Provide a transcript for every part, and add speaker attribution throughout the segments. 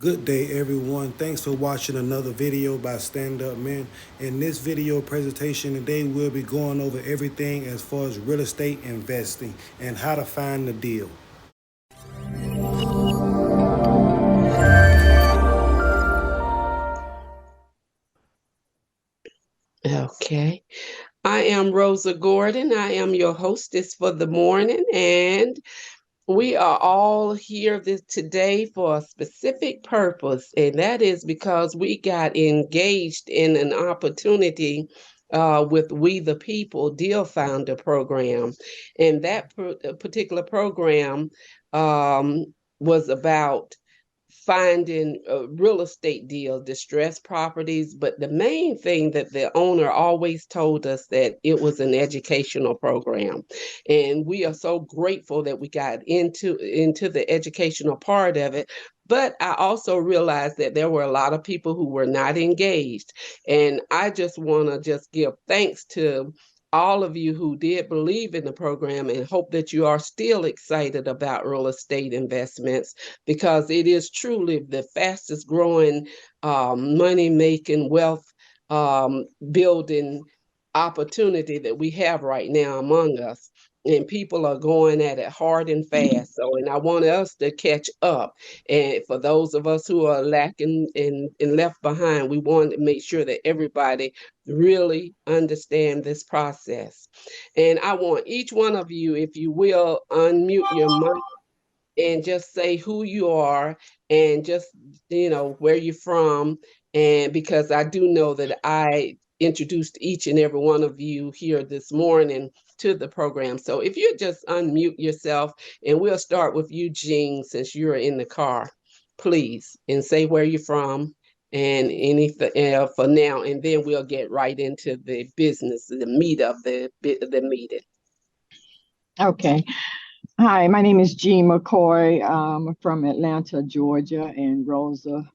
Speaker 1: Good day, everyone. Thanks for watching another video by Stand Up Men. In this video presentation today, we'll be going over everything as far as real estate investing and how to find the deal.
Speaker 2: Okay. I am Rosa Gordon. I am your hostess for the morning, and we are all here today for a specific purpose, and that is because we got engaged in an opportunity with We the People Deal Founder program. And that particular program was about finding real estate deals, distressed properties. But the main thing that the owner always told us that it was an educational program. And we are so grateful that we got into the educational part of it. But I also realized that there were a lot of people who were not engaged. And I just want to just give thanks to all of you who did believe in the program and hope that you are still excited about real estate investments, because it is truly the fastest growing money making, wealth building opportunity that we have right now among us. And people are going at it hard and fast. So, and I want us to catch up. And for those of us who are lacking and left behind, we want to make sure that everybody really understand this process. And I want each one of you, if you will, unmute your mic and just say who you are and just where you're from. And because I do know that I introduced each and every one of you here this morning to the program. So if you just unmute yourself, and we'll start with you, Jean, since you're in the car, please, and say where you're from and anything for now, and then we'll get right into the business, the meat of the meeting.
Speaker 3: Okay. Hi, my name is Jean McCoy. I'm from Atlanta, Georgia, and Rosa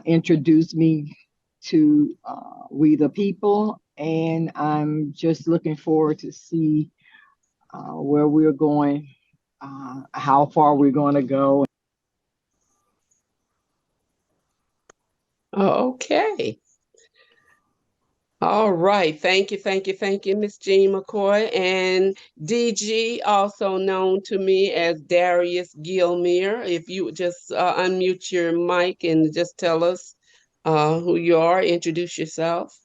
Speaker 3: introduced me to We the People, and I'm just looking forward to see where we're going, how far we're going to go.
Speaker 2: Okay. All right. Thank you, Miss Jean McCoy. And DG, also known to me as Darius Gilmere. If you would just unmute your mic and just tell us who you are, introduce yourself.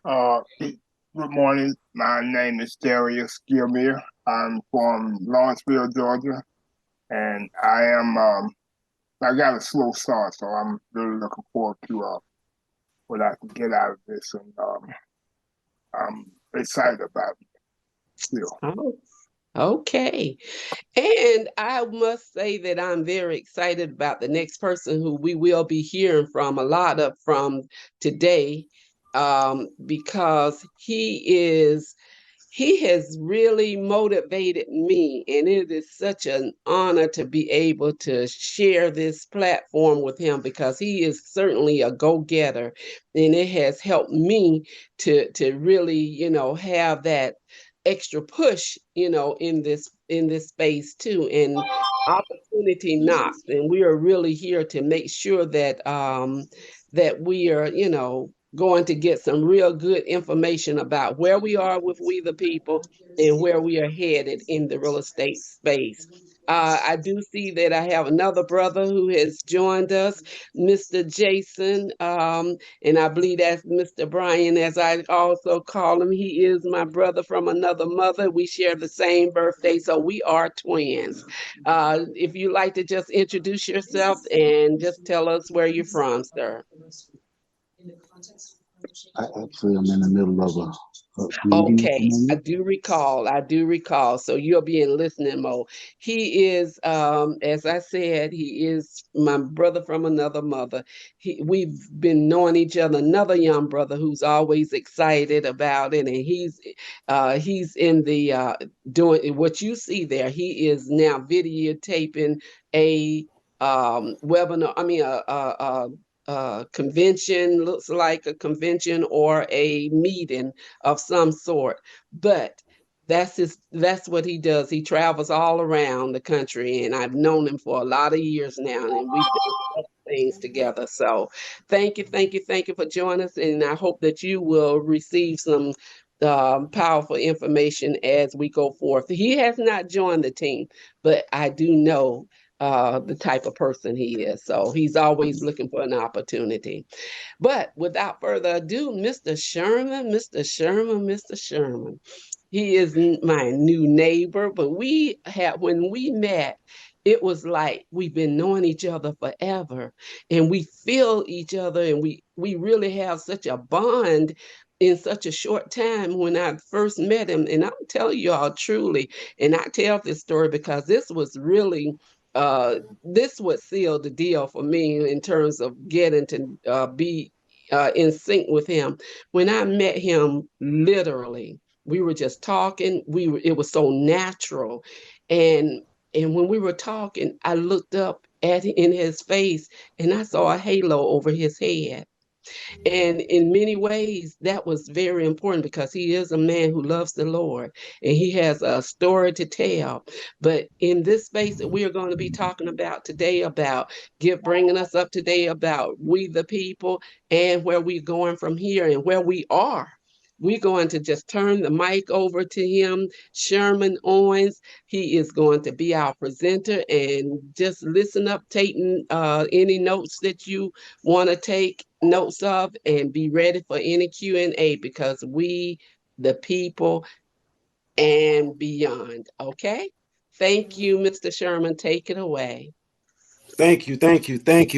Speaker 4: Good morning. My name is Darius Gilmere. I'm from Lawrenceville, Georgia, and I got a slow start, so I'm really looking forward to what I can get out of this, and I'm excited about it still.
Speaker 2: Oh, okay. And I must say that I'm very excited about the next person who we will be hearing from a lot of from today, because he has really motivated me, and it is such an honor to be able to share this platform with him, because he is certainly a go-getter, and it has helped me to really, have that extra push, in this space too. And opportunity knocks, and we are really here to make sure that that we are, going to get some real good information about where we are with We the People and where we are headed in the real estate space. I do see that I have another brother who has joined us, Mr. Jason, and I believe that's Mr. Brian, as I also call him. He is my brother from another mother. We share the same birthday, so we are twins. If you'd like to just introduce yourself and just tell us where you're from, sir.
Speaker 5: I actually am in the middle of a meeting at the
Speaker 2: Okay, I
Speaker 5: moment.
Speaker 2: do recall. I do recall. So you'll be in listening mode. He is, as I said, he is my brother from another mother. We've been knowing each other. Another young brother who's always excited about it, and he's in the doing what you see there. He is now videotaping a webinar. I mean, convention, looks like a convention or a meeting of some sort. But That's what he does. He travels all around the country, and I've known him for a lot of years now, and we've done things together. So thank you for joining us, and I hope that you will receive some powerful information as we go forth. He has not joined the team, but I do know the type of person he is. So he's always looking for an opportunity. But without further ado, Mr. Sherman, Mr. Sherman, Mr. Sherman. He is my new neighbor, but when we met, it was like we've been knowing each other forever, and we feel each other, and we really have such a bond in such a short time. When I first met him, and I'm telling you all truly, and I tell this story because this would seal the deal for me in terms of getting to be in sync with him. When I met him, literally, we were just talking. It was so natural, and when we were talking, I looked up in his face, and I saw a halo over his head. And in many ways, that was very important because he is a man who loves the Lord and he has a story to tell. But in this space that we are going to be talking about today, about bringing us up today about we the people and where we're going from here and where we are. We're going to just turn the mic over to him, Sherman Owens. He is going to be our presenter, and just listen up, taking any notes that you want to take notes of, and be ready for any Q&A because we, the people and beyond. Okay. Thank you, Mr. Sherman. Take it away.
Speaker 1: Thank you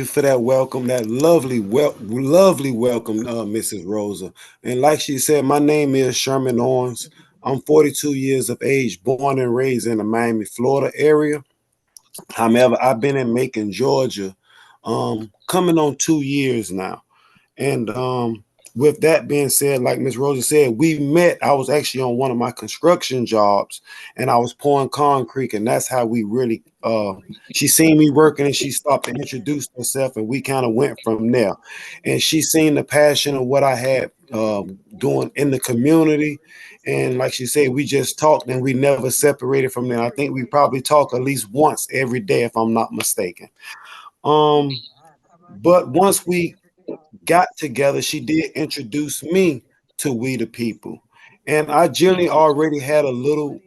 Speaker 1: for that welcome, that lovely welcome, Mrs. Rosa. And like she said, my name is Sherman Owens. I'm 42 years of age, born and raised in the Miami, Florida area. However, I've been in Macon, Georgia, coming on 2 years now. And with that being said, like Miss Rosa said, we met. I was actually on one of my construction jobs, and I was pouring concrete, and that's how we really. She seen me working, and she stopped and introduced herself, and we kind of went from there. And she seen the passion of what I had doing in the community, and like she said, we just talked, and we never separated from there. I think we probably talk at least once every day, if I'm not mistaken. Um, but once we got together, she did introduce me to We the People. And I generally already had a little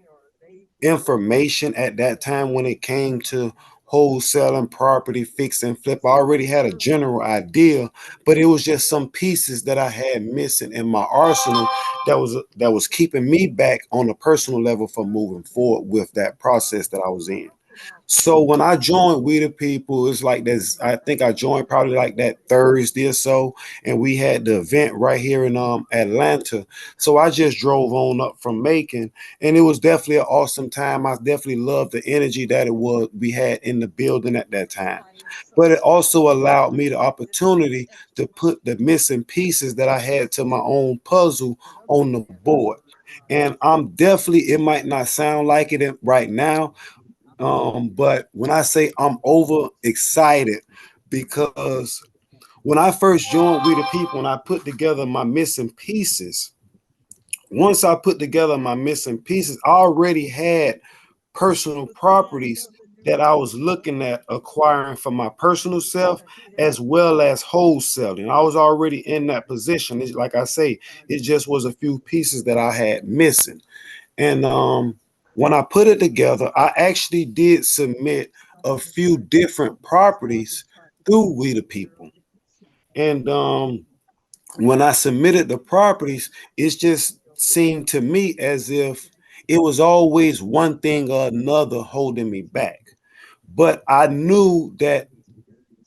Speaker 1: information at that time when it came to wholesaling property, fix and flip. I already had a general idea, but it was just some pieces that I had missing in my arsenal that was keeping me back on a personal level from moving forward with that process that I was in. So when I joined We the People, it's like this. I think I joined probably like that Thursday or so, and we had the event right here in Atlanta. So I just drove on up from Macon, and it was definitely an awesome time. I definitely loved the energy that it was we had in the building at that time. But it also allowed me the opportunity to put the missing pieces that I had to my own puzzle on the board. And I'm definitely, it might not sound like it right now, but when I say I'm over excited, because when I first joined We the People and I put together my missing pieces, once I put together my missing pieces, I already had personal properties that I was looking at acquiring for my personal self as well as wholesaling. I was already in that position. Like I say, it just was a few pieces that I had missing. And when I put it together, I actually did submit a few different properties through We the People. And when I submitted the properties, it just seemed to me as if it was always one thing or another holding me back. But I knew that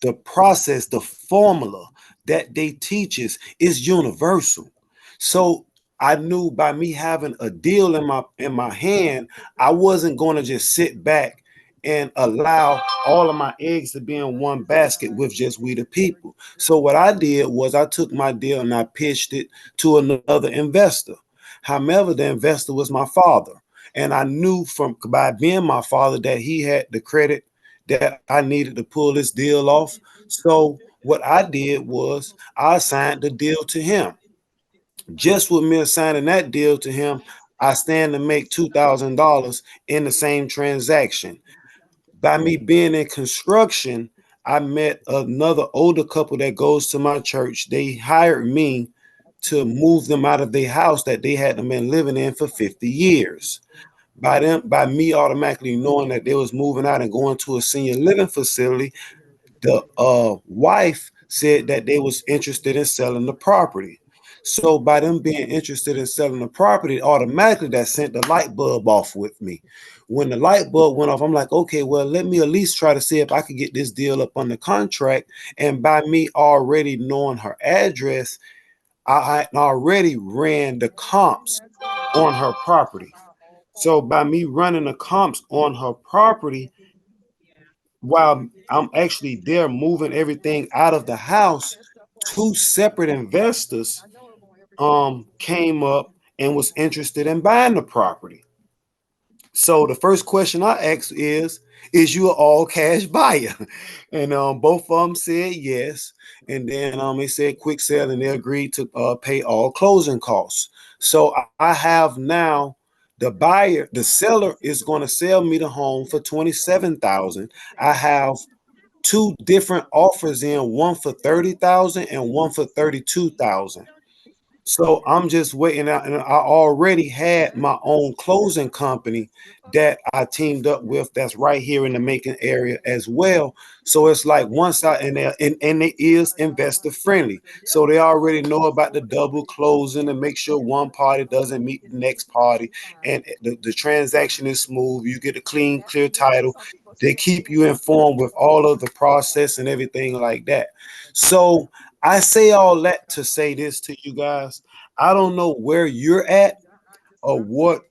Speaker 1: the process, the formula that they teach us is universal. So I knew by me having a deal in my hand, I wasn't going to just sit back and allow all of my eggs to be in one basket with just We the People. So what I did was I took my deal and I pitched it to another investor. However, the investor was my father. And I knew from by being my father that he had the credit that I needed to pull this deal off. So what I did was I assigned the deal to him. Just with me assigning that deal to him, I stand to make $2,000 in the same transaction. By me being in construction, I met another older couple that goes to my church. They hired me to move them out of their house that they had been living in for 50 years. By me automatically knowing that they was moving out and going to a senior living facility, the wife said that they was interested in selling the property. So by them being interested in selling the property, automatically that sent the light bulb off with me. When the light bulb went off, I'm like, okay, well, let me at least try to see if I could get this deal up on the contract. And by me already knowing her address, I already ran the comps on her property. So by me running the comps on her property, while I'm actually there moving everything out of the house, two separate investors came up and was interested in buying the property. So the first question I asked is you an all cash buyer? And both of them said yes. And then they said quick sale, and they agreed to pay all closing costs. So I have now the buyer, the seller is going to sell me the home for 27,000. I have two different offers in, one for 30,000 and one for 32,000. So I'm just waiting out, and I already had my own closing company that I teamed up with that's right here in the Macon area as well. So it's like once I and it is investor friendly. So they already know about the double closing and make sure one party doesn't meet the next party, and the transaction is smooth. You get a clean, clear title. They keep you informed with all of the process and everything like that. So I say all that to say this to you guys. I don't know where you're at or what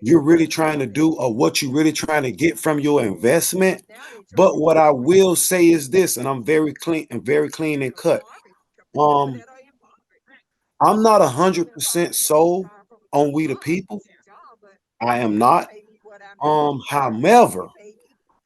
Speaker 1: you're really trying to do or what you're really trying to get from your investment. But what I will say is this, and I'm very clean and cut. Um, I'm not 100% sold on We the People. I am not. However,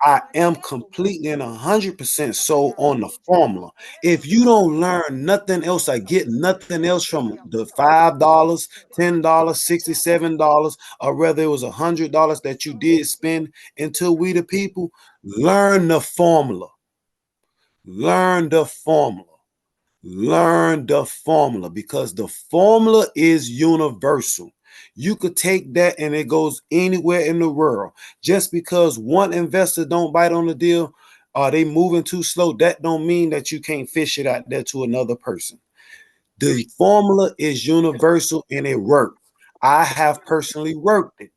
Speaker 1: I am completely and 100% sold on the formula. If you don't learn nothing else, I get nothing else from the $5, $10, $67, or whether it was $100 that you did spend into We the People, learn the formula. Learn the formula. Learn the formula, because the formula is universal. You could take that and it goes anywhere in the world. Just because one investor don't bite on the deal, are they moving too slow? That don't mean that you can't fish it out there to another person. The formula is universal and it works. I have personally worked it.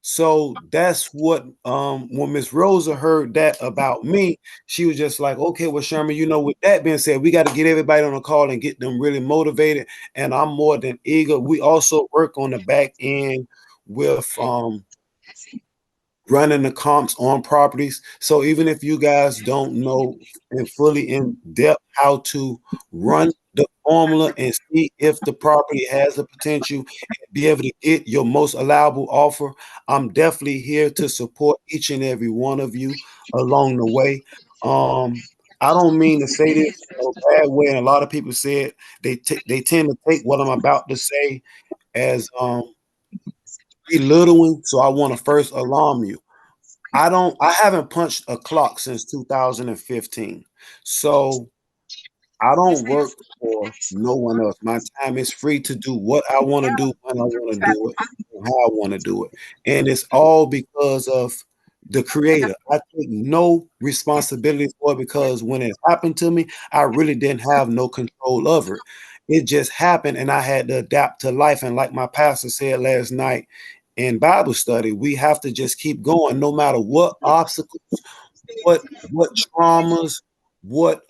Speaker 1: So that's what when Miss Rosa heard that about me, she was just like, okay, well, Sherman, with that being said, we got to get everybody on the call and get them really motivated. And I'm more than eager. We also work on the back end with running the comps on properties. So even if you guys don't know and fully in depth how to run the formula and see if the property has the potential and be able to get your most allowable offer, I'm definitely here to support each and every one of you along the way. I don't mean to say this in a bad way, and a lot of people said they tend to take what I'm about to say as belittling. So I want to first alarm you. I haven't punched a clock since 2015. So I don't work for no one else. My time is free to do what I want to do when I want to do it, and how I want to do it. And it's all because of the creator. I take no responsibility for it, because when it happened to me, I really didn't have no control over it. It just happened and I had to adapt to life. And like my pastor said last night in Bible study, we have to just keep going no matter what obstacles, what traumas, what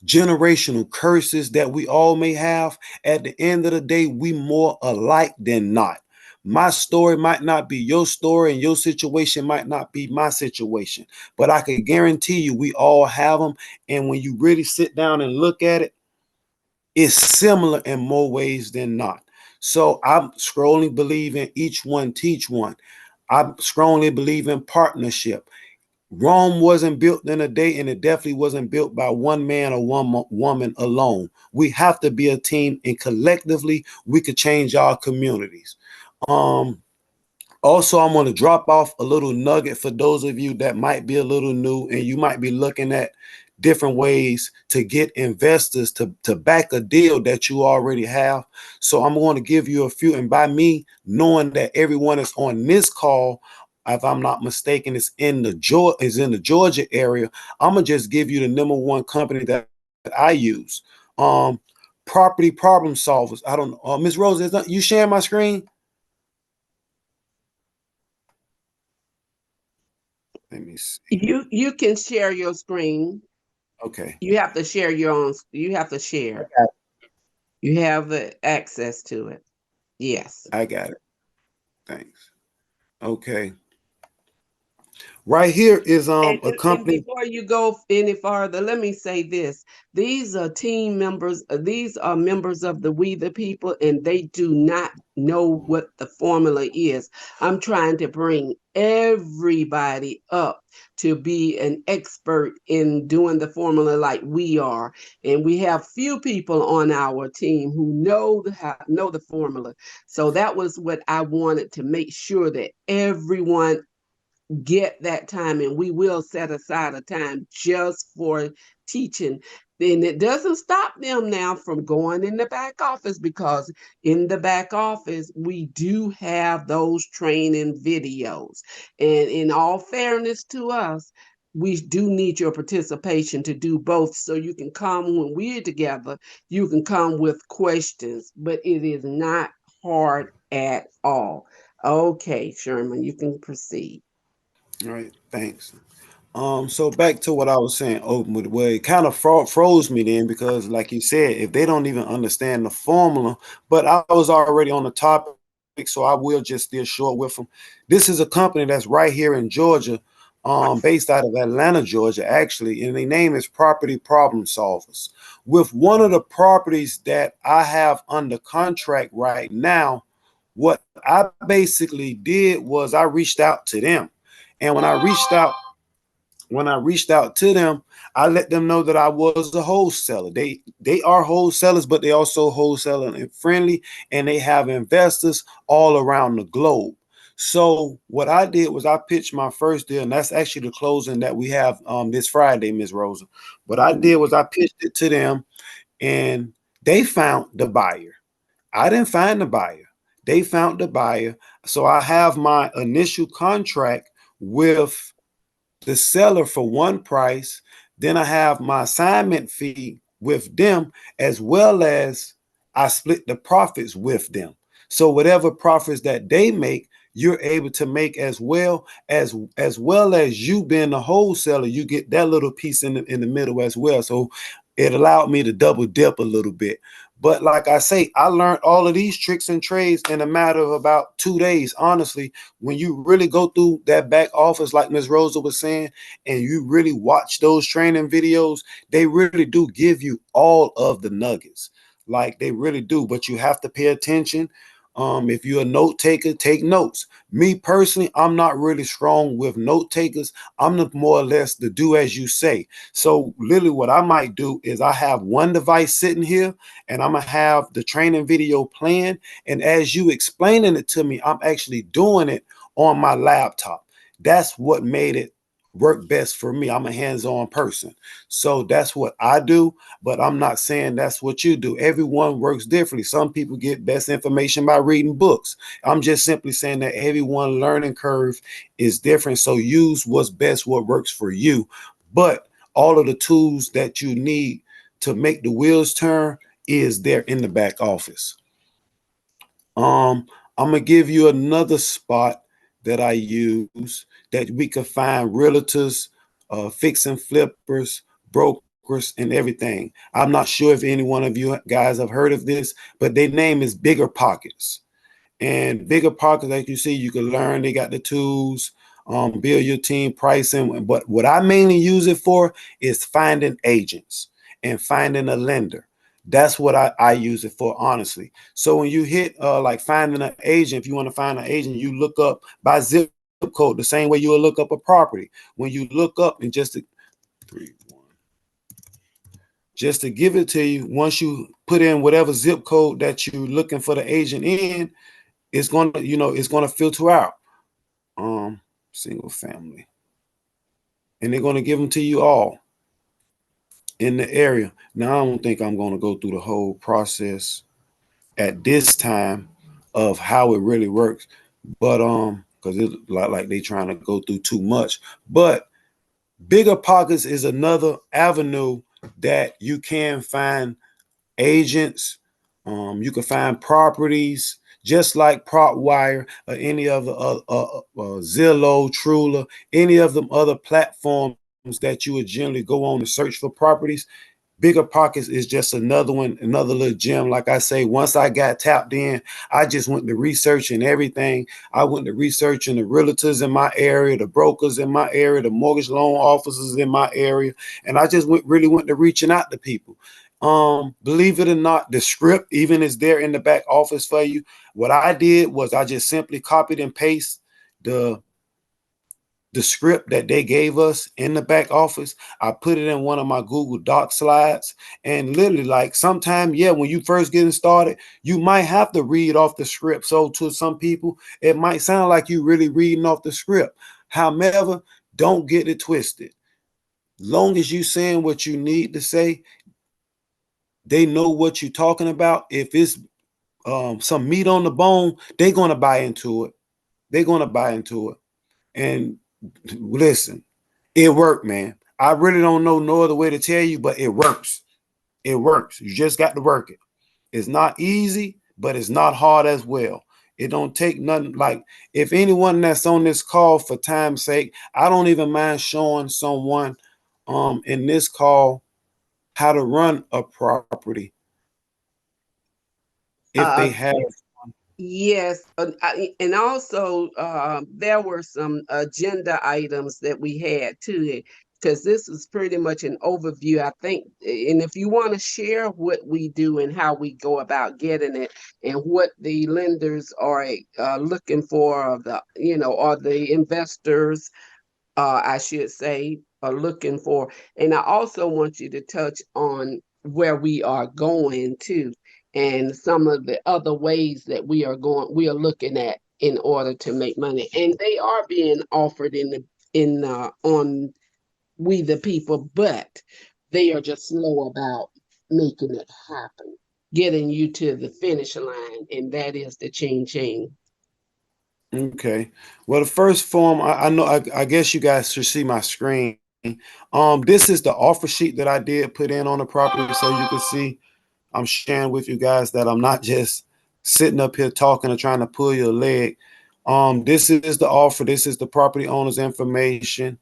Speaker 1: generational curses that we all may have. At the end of the day, we more alike than not. My story might not be your story, and your situation might not be my situation, but I can guarantee you we all have them. And when you really sit down and look at it, it's similar in more ways than not. So I strongly believe in each one teach one. I strongly believe in partnership. Rome wasn't built in a day, and it definitely wasn't built by one man or one woman alone. We have to be a team, and collectively we could change our communities. Um, Also, I'm going to drop off a little nugget for those of you that might be a little new and you might be looking at different ways to get investors to back a deal that you already have. So I'm going to give you a few. And by me knowing that everyone is on this call, if I'm not mistaken, in the Georgia area, I'm gonna just give you the number one company that I use. Um, Property Problem Solvers. I don't know. Miss Rose, you sharing my screen? Let me see.
Speaker 2: You can share your screen.
Speaker 1: Okay.
Speaker 2: You have to share your own. You have to share. You have the access to it. Yes.
Speaker 1: I got it. Thanks. Okay. Right here is a
Speaker 2: And
Speaker 1: company.
Speaker 2: before you go any farther, let me say this. These are team members, these are members of the We the People, and they do not know what the formula is. I'm trying to bring everybody up to be an expert in doing the formula like we are. And we have few people on our team who know the formula. So that was what I wanted to make sure that everyone get that time, and we will set aside a time just for teaching. Then it doesn't stop them now from going in the back office, because in the back office we do have those training videos. And in all fairness to us, we do need your participation to do both. So you can come when we're together, you can come with questions, but it is not hard at all. Okay, Sherman, you can proceed.
Speaker 1: All right. Thanks. So back to what I was saying, Oakwood, where it kind of froze me then because, like you said, if they don't even understand the formula, but I was already on the topic, so I will just steer short with them. This is a company that's right here in Georgia, based out of Atlanta, Georgia, actually, and the name is Property Problem Solvers. With one of the properties that I have under contract right now, what I basically did was I reached out to them, and when I reached out to them, I let them know that I was a wholesaler. They are wholesalers, but they also wholesaler and friendly, and they have investors all around the globe. So what I did was I pitched my first deal, and that's actually the closing that we have this Friday, Ms. Rosa. What I did was I pitched it to them, and they found the buyer. I didn't find the buyer. They found the buyer. So I have my initial contract with the seller for one price. Then I have my assignment fee with them, as well as I split the profits with them. So whatever profits that they make, you're able to make as well as you being the wholesaler, you get that little piece in the middle as well. So it allowed me to double dip a little bit. But like I say, I learned all of these tricks and trades in a matter of about 2 days. Honestly, when you really go through that back office, like Ms. Rosa was saying, and you really watch those training videos, they really do give you all of the nuggets. Like they really do, but you have to pay attention. If you're a note taker, take notes. Me personally, I'm not really strong with note takers. I'm the more or less the do as you say. So literally what I might do is I have one device sitting here and I'm gonna have the training video playing. And as you explaining it to me, I'm actually doing it on my laptop. That's what made it work best for me. I'm a hands-on person. So that's what I do, but I'm not saying that's what you do. Everyone works differently. Some people get best information by reading books. I'm just simply saying that everyone learning curve is different. So use what's best, what works for you. But all of the tools that you need to make the wheels turn is there in the back office. I'm gonna give you another spot that I use that we could find realtors, fix and flippers, brokers, and everything. I'm not sure if any one of you guys have heard of this, but their name is Bigger Pockets. And Bigger Pockets, like you see, you can learn. They got the tools, build your team, pricing. But what I mainly use it for is finding agents and finding a lender. That's what I use it for, honestly. So when you hit like finding an agent, if you want to find an agent, you look up by zip code the same way you will look up a property. When you look up and just to give it to you, once you put in whatever zip code that you're looking for the agent in, it's gonna, it's gonna filter out single family, and they're gonna give them to you all in the area. Now I don't think I'm gonna go through the whole process at this time of how it really works, but because it's like they trying to go through too much. But bigger pockets is another avenue that you can find agents. You can find properties just like PropWire or any other Zillow, Trulia, any of them other platforms that you would generally go on to search for properties. Bigger Pockets is just another one, another little gem. Like I say, once I got tapped in, I just went to researching everything. I went to researching the realtors in my area, the brokers in my area, the mortgage loan officers in my area, and I just really went to reaching out to people. Believe it or not, the script even is there in the back office for you. What I did was I just simply copied and paste the script that they gave us in the back office. I put it in one of my Google Doc slides, and literally, like, sometime, yeah, when you first getting started, you might have to read off the script. So to some people, it might sound like you really reading off the script. However, don't get it twisted. Long as you saying what you need to say, they know what you're talking about. If it's some meat on the bone, they're gonna buy into it. They're gonna buy into it. And listen, it worked, man. I really don't know no other way to tell you, but it works. It works. You just got to work it. It's not easy, but it's not hard as well. It don't take nothing. Like, if anyone that's on this call, for time's sake, I don't even mind showing someone in this call how to run a property if they
Speaker 2: Uh,
Speaker 1: have.
Speaker 2: Yes, and also there were some agenda items that we had too, because this is pretty much an overview, I think. And if you want to share what we do and how we go about getting it, and what the lenders are looking for, or or the investors, I should say, are looking for. And I also want you to touch on where we are going to, and some of the other ways that we are looking at in order to make money. And they are being offered on We the People, but they are just slow about making it happen, getting you to the finish line, and that is the chain.
Speaker 1: Okay. Well, the first form, I know, I guess you guys should see my screen. This is the offer sheet that I did put in on the property, so you can see I'm sharing with you guys that I'm not just sitting up here talking or trying to pull your leg. This is the offer. This is the property owner's information.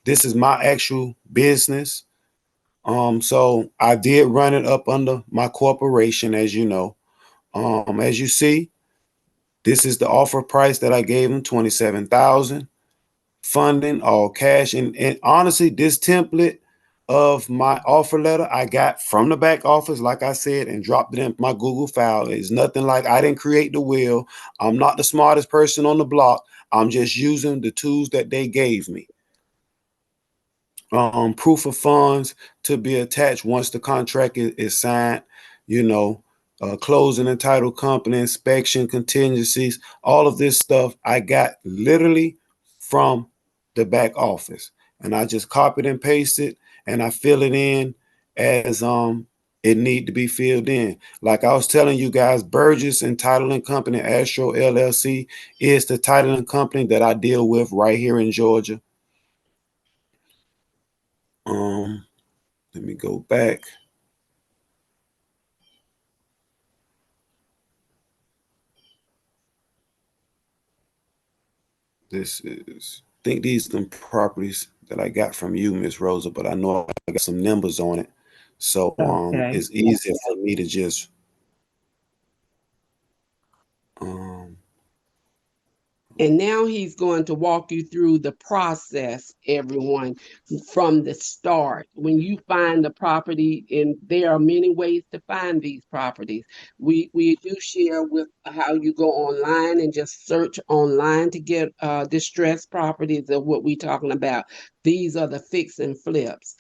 Speaker 1: This is my actual business. So I did run it up under my corporation, as you know. As you see, this is the offer price that I gave him, 27,000. Funding, all cash. And honestly, this template of my offer letter I got from the back office, like I said, and dropped it in my Google file. It's nothing like I didn't create the wheel. I'm not the smartest person on the block. I'm just using the tools that they gave me. Proof of funds to be attached once the contract is signed, you know, closing and title company, inspection, contingencies, all of this stuff I got literally from the back office. And I just copied and pasted and I fill it in as it need to be filled in. Like I was telling you guys, Burgess and Titling Company, Astro LLC, is the titling company that I deal with right here in Georgia. Let me go back. This is, I think these are the properties that I got from you, Miss Rosa, but I know I got some numbers on it. So
Speaker 2: Okay.
Speaker 1: it's easier for me to just um
Speaker 2: And now he's going to walk you through the process, everyone, from the start. When you find the property, and there are many ways to find these properties. We do share with how you go online and just search online to get distressed properties of what we're talking about. These are the fix and flips.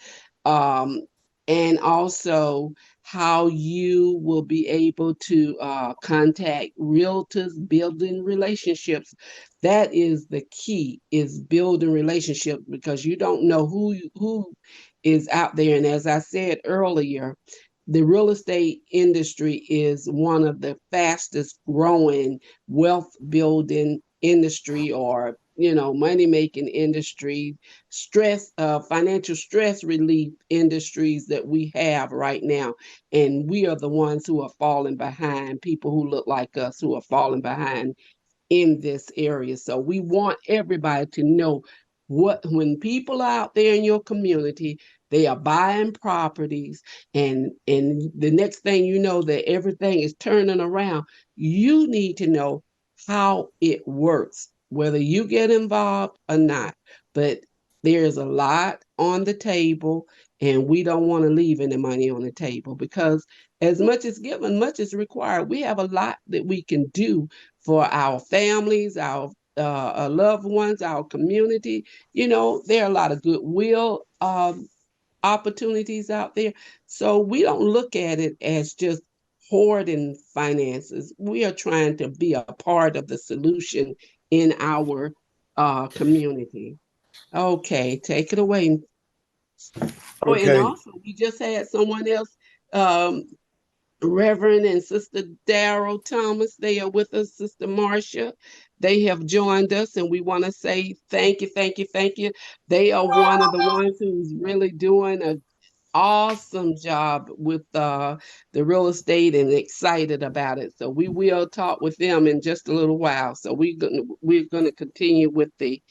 Speaker 2: Um, and also how you will be able to contact realtors, building relationships. That is the key, is building relationships, because you don't know who is out there. And as I said earlier, the real estate industry is one of the fastest growing wealth building industry, or money making industry, financial stress relief industries that we have right now. And we are the ones who are falling behind, people who look like us who are falling behind in this area. So we want everybody to know, when people are out there in your community, they are buying properties, and the next thing you know, that everything is turning around. You need to know how it works, whether you get involved or not. But there's a lot on the table, and we don't want to leave any money on the table, because as much as given, much is required. We have a lot that we can do for our families, our loved ones, our community. There are a lot of goodwill opportunities out there. So we don't look at it as just hoarding finances. We are trying to be a part of the solution in our community. Okay, take it away. Oh, and
Speaker 1: Okay.
Speaker 2: also we just had someone else, um, Reverend and Sister Daryl Thomas. They are with us, Sister Marcia. They have joined us, and we want to say thank you, thank you, thank you. They are one of the ones who's really doing an awesome job with the real estate, and excited about it. So we will talk with them in just a little while. So we're gonna continue with the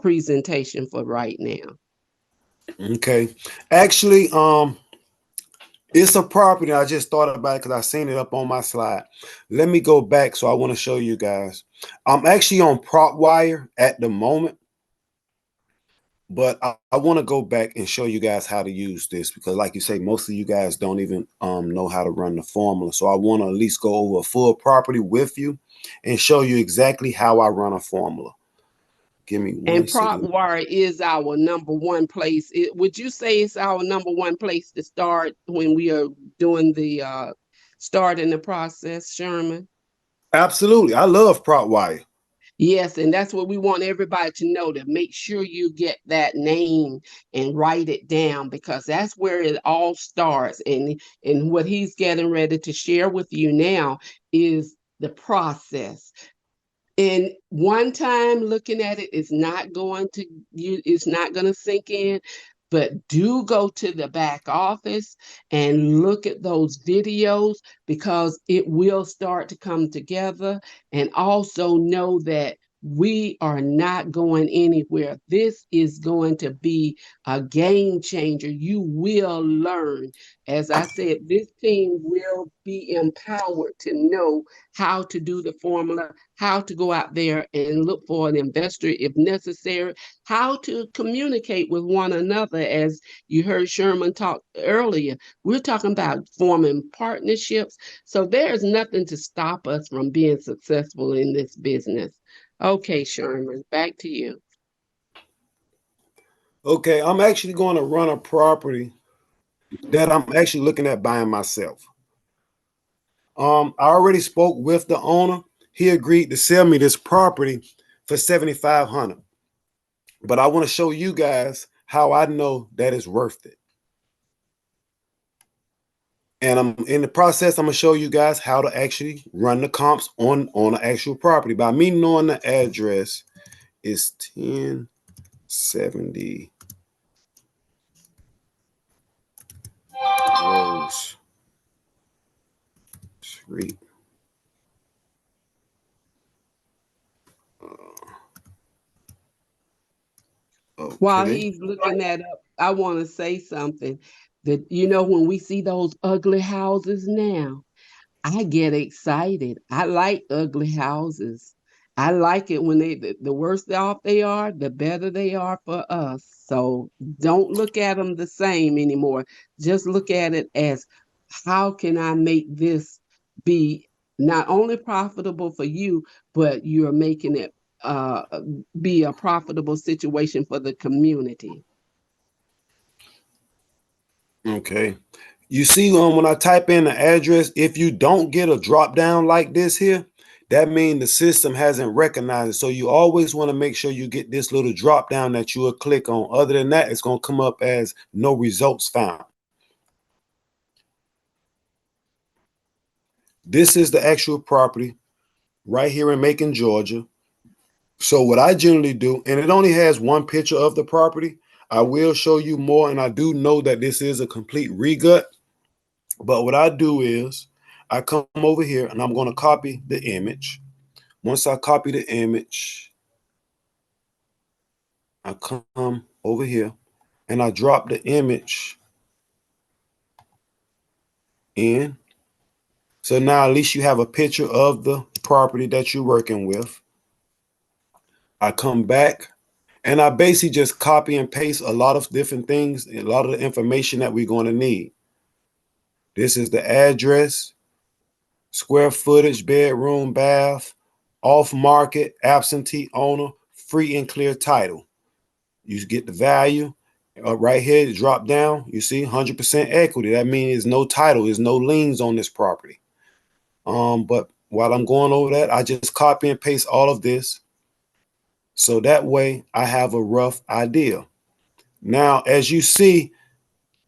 Speaker 2: presentation for right now.
Speaker 1: Okay. Actually, it's a property. I just thought about it because I seen it up on my slide. Let me go back. So I want to show you guys. I'm actually on PropWire at the moment, but I want to go back and show you guys how to use this, because like you say, most of you guys don't even know how to run the formula. So I want to at least go over a full property with you and show you exactly how I run a formula. Give me
Speaker 2: And
Speaker 1: 1 second.
Speaker 2: PropWire is our number one place. Would you say it's our number one place to start when we are doing the starting the process, Sherman?
Speaker 1: Absolutely. I love PropWire.
Speaker 2: Yes, and that's what we want everybody to know, to make sure you get that name and write it down, because that's where it all starts. And what he's getting ready to share with you now is the process. And one time looking at it is not going to it's not going to sink in. But do go to the back office and look at those videos, because it will start to come together. And also know that we are not going anywhere. This is going to be a game changer. You will learn. As I said, this team will be empowered to know how to do the formula, how to go out there and look for an investor if necessary, how to communicate with one another. As you heard Sherman talk earlier, we're talking about forming partnerships. So there's nothing to stop us from being successful in this business. Okay, Sherman, back to you.
Speaker 1: Okay, I'm actually going to run a property that I'm actually looking at buying myself. I already spoke with the owner. He agreed to sell me this property for 7,500. But I want to show you guys how I know that it's worth it. And I'm in the process, I'm gonna show you guys how to actually run the comps on an actual property. By me knowing the address is 1070 Rose Street.
Speaker 2: While
Speaker 1: Okay.
Speaker 2: he's looking that up, I want to say something, that when we see those ugly houses now, I get excited. I like ugly houses. I like it when the worse off they are, the better they are for us. So don't look at them the same anymore. Just look at it as, how can I make this be not only profitable for you, but you're making it uh, be a profitable situation for the community.
Speaker 1: Okay. You see, when I type in the address, if you don't get a drop down like this here, that means the system hasn't recognized it. So you always want to make sure you get this little drop down that you will click on. Other than that, it's going to come up as no results found. This is the actual property right here in Macon, Georgia. So what I generally do, and it only has one picture of the property, I will show you more, and I do know that this is a complete regut. But what I do is I come over here and I'm going to copy the image. Once I copy the image, I come over here and I drop the image in. So now at least you have a picture of the property that you're working with. I come back and I basically just copy and paste a lot of different things, a lot of the information that we're going to need. This is the address, square footage, bedroom, bath, off market, absentee owner, free and clear title. You get the value right here, drop down. You see 100% equity. That means there's no title, there's no liens on this property. But while I'm going over that, I just copy and paste all of this. So that way I have a rough idea. Now, as you see,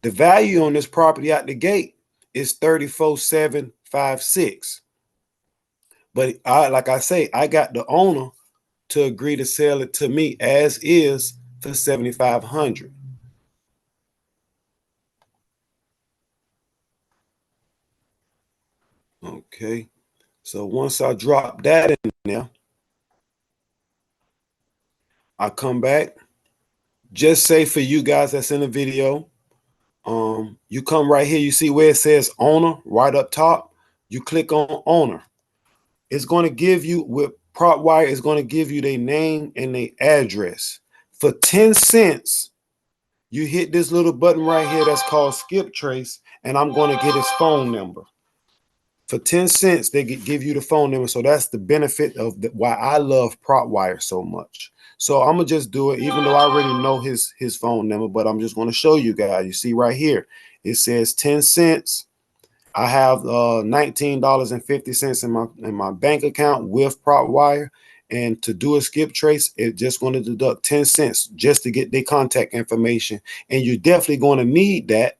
Speaker 1: the value on this property out the gate is 34,756. But like I say, I got the owner to agree to sell it to me as is for 7,500. Okay. So once I drop that in there, I come back. Just say for you guys that's in the video, you come right here. You see where it says owner right up top. You click on owner. It's going to give you with PropWire. It's going to give you their name and their address. For 10 cents, you hit this little button right here that's called skip trace, and I'm going to get his phone number. For 10 cents, they give you the phone number. So that's the benefit of why I love PropWire so much. So I'm going to just do it, even though I already know his phone number, but I'm just going to show you guys. You see right here, it says 10 cents. I have $19.50 in my bank account with PropWire. And to do a skip trace, it's just going to deduct 10 cents just to get their contact information. And you're definitely going to need that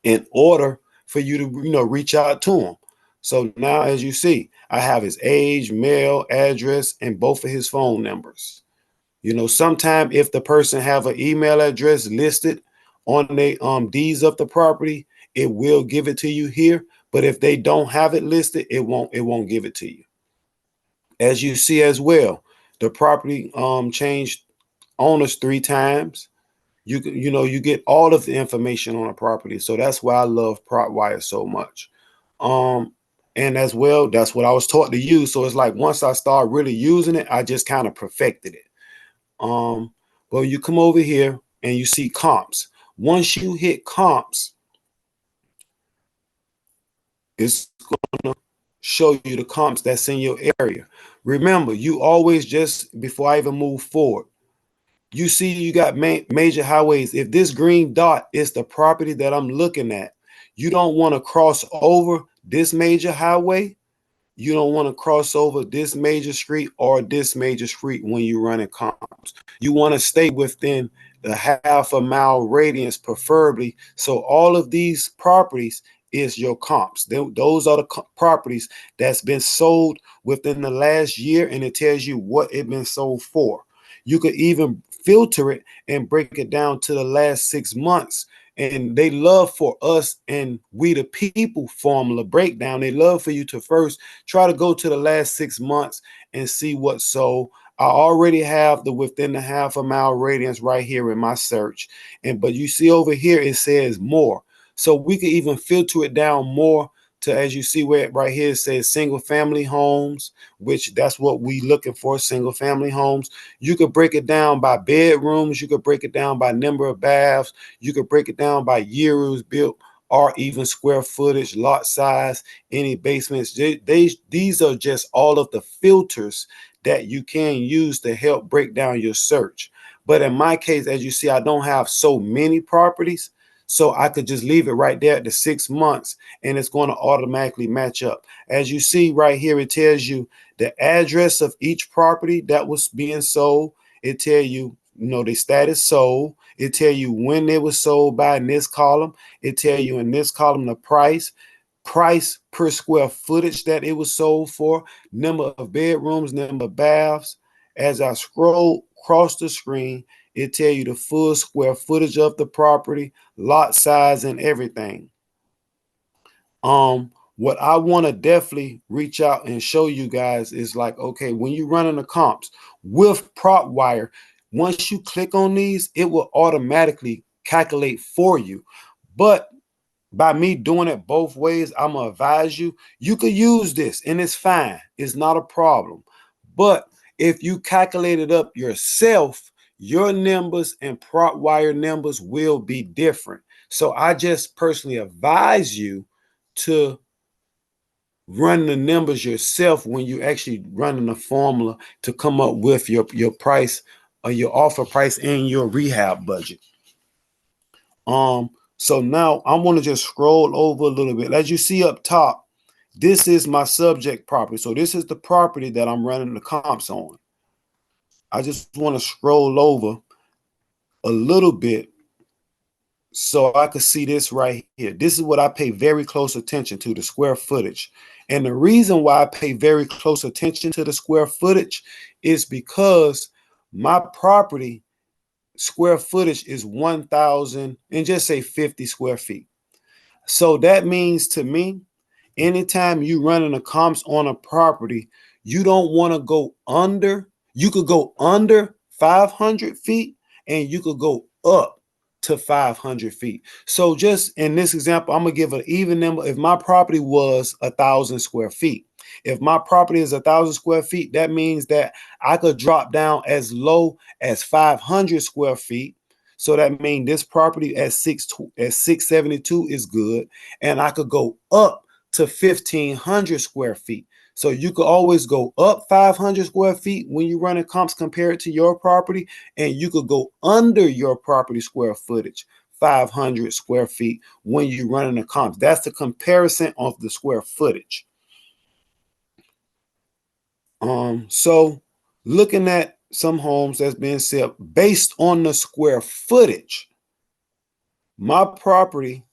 Speaker 1: in order for you to reach out to him. So now, as you see, I have his age, mail, address, and both of his phone numbers. Sometime if the person have an email address listed on the deeds of the property, it will give it to you here. But if they don't have it listed, it won't give it to you. As you see as well, the property changed owners 3 times. You get all of the information on a property. So that's why I love PropWire so much. And as well, that's what I was taught to use. So it's like once I start really using it, I just kind of perfected it. Well, you come over here and you see comps. Once you hit comps, it's gonna show you the comps that's in your area. Remember, you always, just before I even move forward, you see you got major highways. If this green dot is the property that I'm looking at, you don't want to cross over this major highway. You don't want to cross over this major street or this major street when you're running comps. You want to stay within the half a mile radius, preferably. So all of these properties is your comps. Those are the properties that's been sold within the last year, and it tells you what it's been sold for. You could even filter it and break it down to the last 6 months. And they love for us, and we the people formula breakdown. They love for you to first try to go to the last 6 months and see what's sold. I already have the within the half a mile radius right here in my search. But you see over here, it says more. So we could even filter it down more to, as you see where right here it says single family homes, which that's what we looking for, single family homes. You could break it down by bedrooms. You could break it down by number of baths. You could break it down by year it was built, or even square footage, lot size, any basements. These are just all of the filters that you can use to help break down your search. But in my case, as you see, I don't have so many properties. So I could just leave it right there at the 6 months and it's going to automatically match up. As you see right here, it tells you the address of each property that was being sold. It tell you, the status sold. It tell you when it was sold by in this column. It tell you in this column the price per square footage that it was sold for, number of bedrooms, number of baths. As I scroll across the screen, it tell you the full square footage of the property, lot size, and everything. What I want to definitely reach out and show you guys is like, okay, when you're running the comps with prop wire, once you click on these, it will automatically calculate for you. But by me doing it both ways, I'm gonna advise you, you could use this and it's fine. It's not a problem. But if you calculate it up yourself, your numbers and prop wire numbers will be different. So I just personally advise you to run the numbers yourself when you actually running the formula to come up with your price or your offer price and your rehab budget. So now I want to just scroll over a little bit. As you see up top, this is my subject property. So this is the property that I'm running the comps on. I just want to scroll over a little bit so I could see this right here. This is what I pay very close attention to, the square footage. And the reason why I pay very close attention to the square footage is because my property square footage is 1,000 and just say 50 square feet. So that means to me, anytime you running a comps on a property, you don't want to go under. You could go under 500 feet and you could go up to 500 feet. So just in this example, I'm gonna give an even number. If my property was 1,000 square feet, if my property is 1,000 square feet, that means that I could drop down as low as 500 square feet. So that means this property at 672 is good, and I could go up to 1,500 square feet. So you could always go up 500 square feet when you run a comps compared to your property, and you could go under your property square footage 500 square feet when you running a comps. That's the comparison of the square footage. So looking at some homes that's being sold based on the square footage, my property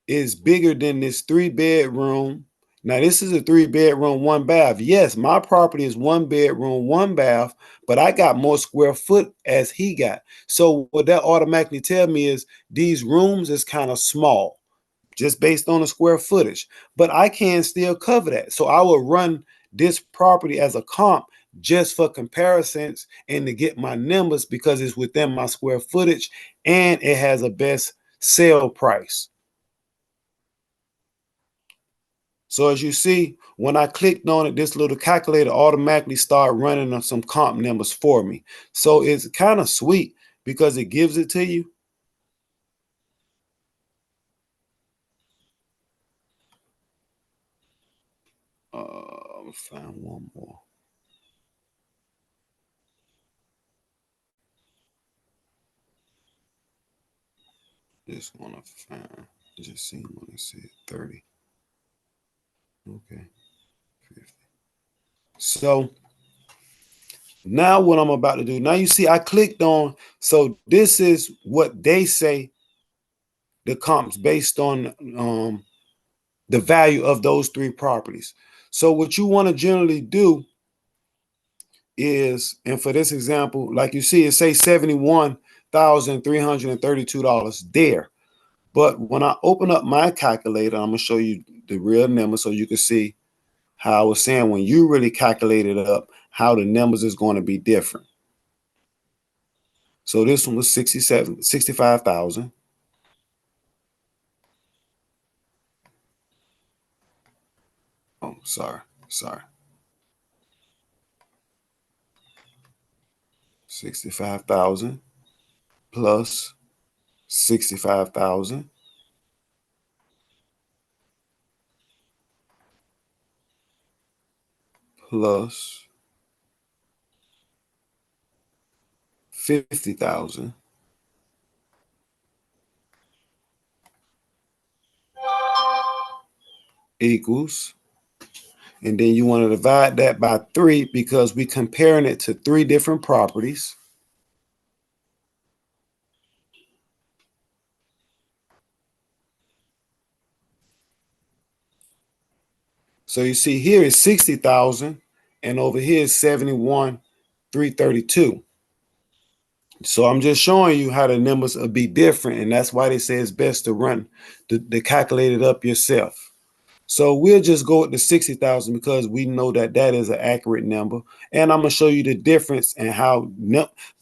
Speaker 1: is bigger than this 3-bedroom. Now, this is a 3-bedroom, 1 bath. Yes, my property is 1 bedroom, 1 bath, but I got more square foot as he got. So what that automatically tell me is these rooms is kind of small, just based on the square footage. But I can still cover that. So I will run this property as a comp just for comparisons and to get my numbers because it's within my square footage and it has a best sale price. So as you see, when I clicked on it, this little calculator automatically started running some comp numbers for me. So it's kind of sweet because it gives it to you. I'll find one more. Just want to find, just see when I see it, 30. Okay, 50. So now what I'm about to do, now you see I clicked on, so this is what they say the comps based on the value of those 3 properties. So what you want to generally do is, and for this example, like you see, it say $71,332 there. But when I open up my calculator, I'm gonna show you the real number so you can see how I was saying when you really calculate it up, how the numbers is going to be different. So this one was 65,000. Oh, sorry. 65,000 plus 65,000 plus 50,000 equals, and then you want to divide that by 3 because we're comparing it to 3 different properties. So you see here is 60,000 and over here is 71,332. So I'm just showing you how the numbers will be different, and that's why they say it's best to run the calculate it up yourself. So we'll just go with the 60,000 because we know that that is an accurate number. And I'm going to show you the difference and how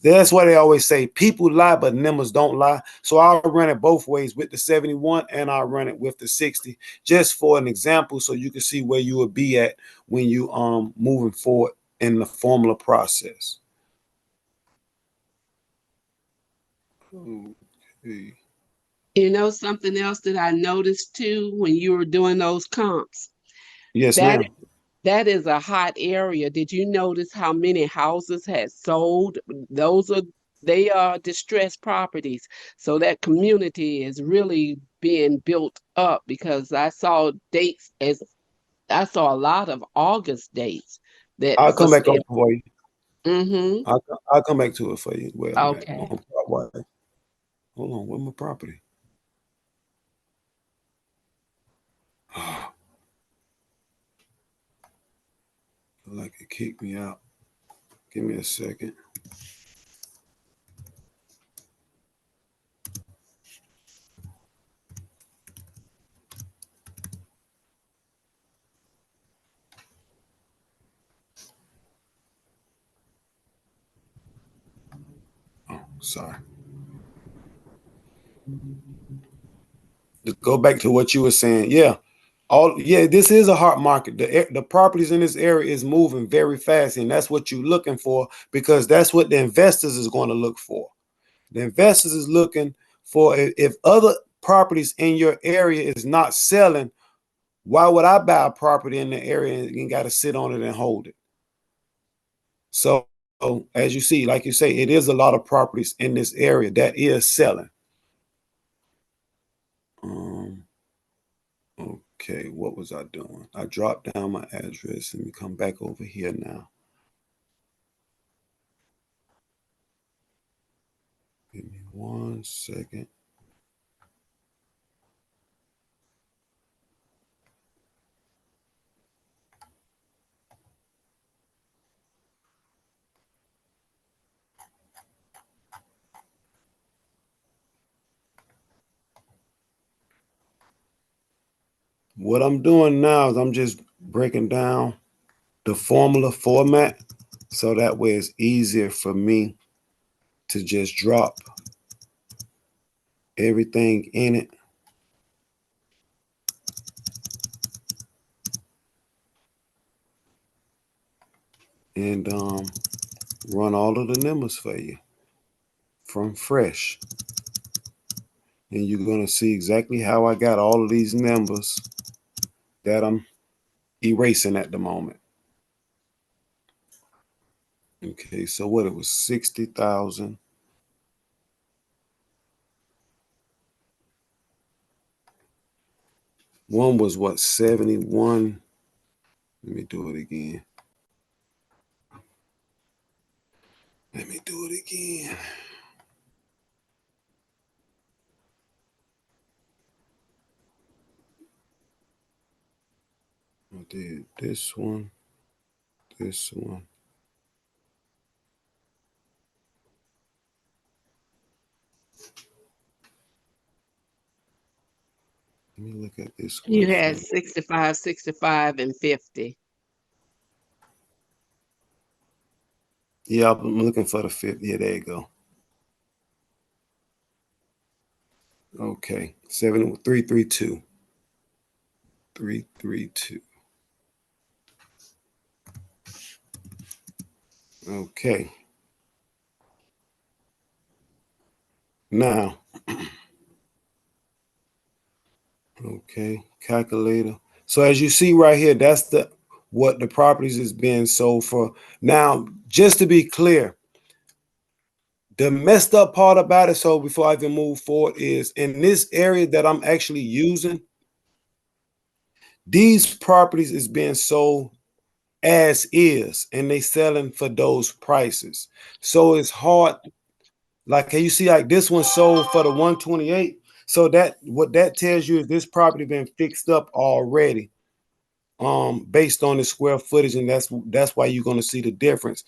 Speaker 1: that's why they always say people lie, but numbers don't lie. So I'll run it both ways with the 71 and I'll run it with the 60 just for an example so you can see where you would be at when you moving forward in the formula process. Okay.
Speaker 2: You know something else that I noticed too when you were doing those comps?
Speaker 1: Yes,
Speaker 2: That
Speaker 1: ma'am.
Speaker 2: that is a hot area. Did you notice how many houses had sold? They are distressed properties. So that community is really being built up because I saw a lot of August dates that
Speaker 1: I'll
Speaker 2: for
Speaker 1: come back
Speaker 2: sale.
Speaker 1: over for you.
Speaker 2: Mm-hmm.
Speaker 1: I'll come back to it for you. Where I'm at.
Speaker 2: Okay.
Speaker 1: Hold on, where's my property? Like it kicked me out. Give me a second. Oh, sorry. To go back to what you were saying, this is a hot market. The properties in this area is moving very fast, and that's what you're looking for because that's what the investors is going to look for. The investors is looking for if other properties in your area is not selling, why would I buy a property in the area and got to sit on it and hold it? So as you see, like you say, it is a lot of properties in this area that is selling. Okay, what was I doing? I dropped down my address. Let me come back over here now. Give me 1 second. What I'm doing now is I'm just breaking down the formula format so that way it's easier for me to just drop everything in it. And run all of the numbers for you from fresh. And you're going to see exactly how I got all of these numbers that I'm erasing at the moment. Okay, so what it was 60,000. One was what, 71? Let me do it again. Let me do it again. I did this one, this one. Let me look at this
Speaker 2: You
Speaker 1: square
Speaker 2: had
Speaker 1: foot.
Speaker 2: 65, 65, and 50.
Speaker 1: Yeah, I'm looking for the 50. Yeah, there you go. Okay, 7332. 332. Okay. Now, okay, calculator. So as you see right here, that's what the properties is being sold for. Now, just to be clear, the messed up part about it, so before I even move forward, is in this area that I'm actually using, These properties is being sold as is, and they selling for those prices. So it's hard. Like you see, like this one sold for the 128. So that what that tells you is this property been fixed up already, based on the square footage, and that's why you're gonna see the difference.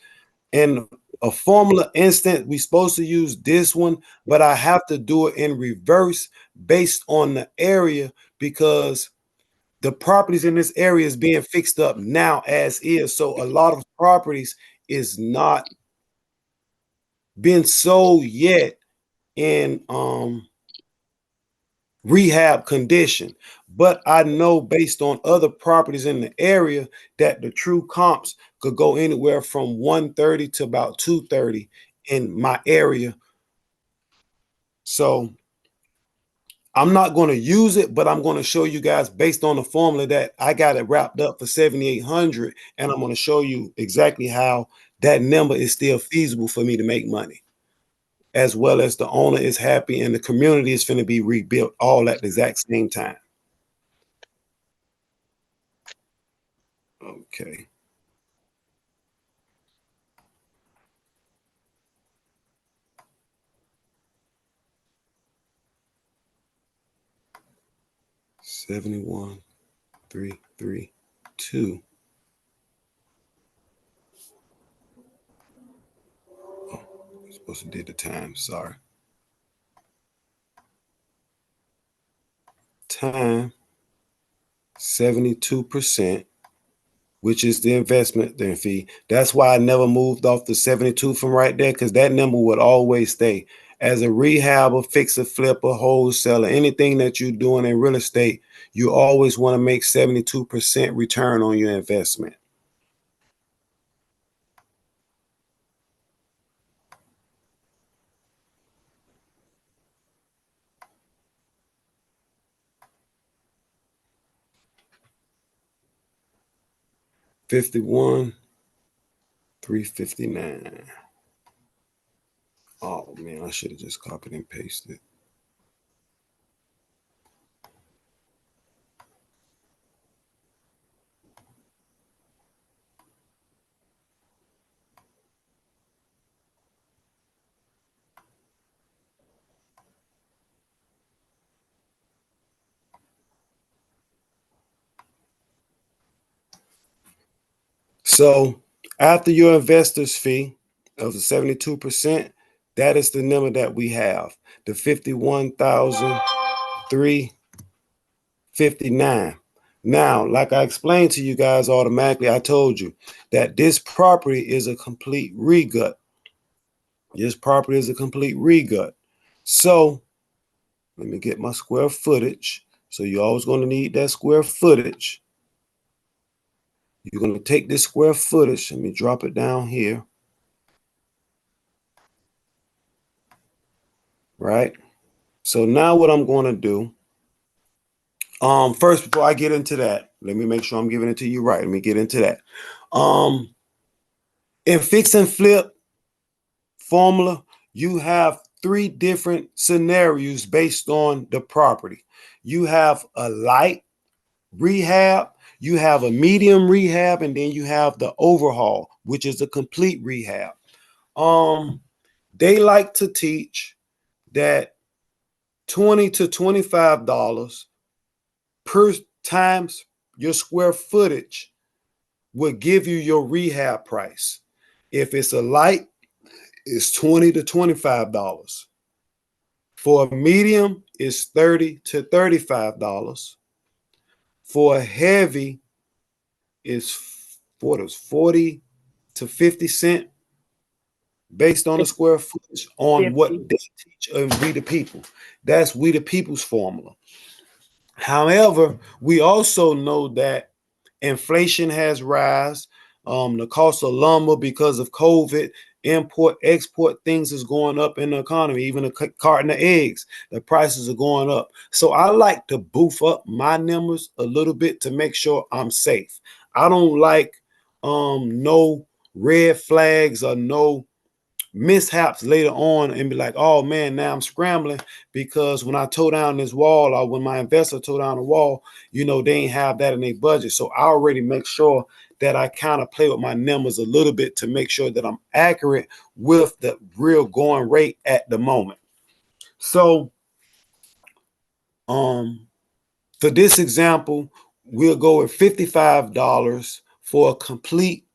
Speaker 1: In a formula instant, we supposed to use this one, but I have to do it in reverse based on the area because the properties in this area is being fixed up now as is. So a lot of properties is not being sold yet in rehab condition. But I know based on other properties in the area that the true comps could go anywhere from 130 to about 230 in my area. So I'm not going to use it, but I'm going to show you guys based on the formula that I got it wrapped up for 7,800, and I'm going to show you exactly how that number is still feasible for me to make money, as well as the owner is happy and the community is going to be rebuilt all at the exact same time. Okay. $71,332. Oh, I'm supposed to do the time. Sorry. Time 72%, which is the investment then fee. That's why I never moved off the 72 from right there, because that number would always stay. As a rehabber, fixer, flipper, wholesaler, anything that you're doing in real estate, you always want to make 72% return on your investment. $51,359. Oh man, I should have just copied and pasted. So after your investor's fee of the 72%, that is the number that we have, the 51,359. Now, like I explained to you guys automatically, I told you that this property is a complete regut. This property is a complete regut. So let me get my square footage. So you're always going to need that square footage. You're going to take this square footage. Let me drop it down here. Right? So now what I'm going to do, first, before I get into that, let me make sure I'm giving it to you right. Let me get into that. In fix and flip formula, you have three different scenarios based on the property. You have a light rehab, you have a medium rehab, and then you have the overhaul, which is a complete rehab. They like to teach that $20 to $25 per times your square footage will give you your rehab price. If it's a light, it's $20 to $25. For a medium, it's $30 to $35. For a heavy, it's 40 to 50 cents based on the square footage on what they teach and we the people. That's we the people's formula. However, we also know that inflation has risen. The cost of lumber because of COVID, import, export things is going up in the economy. Even a carton of eggs, the prices are going up. So I like to boof up my numbers a little bit to make sure I'm safe. I don't like no red flags or no mishaps later on and be like, oh man, now I'm scrambling because when I tore down this wall, or when my investor tore down the wall, you know, they ain't have that in their budget. So I already make sure that I kind of play with my numbers a little bit to make sure that I'm accurate with the real going rate at the moment. So for this example, we'll go with $55 for a complete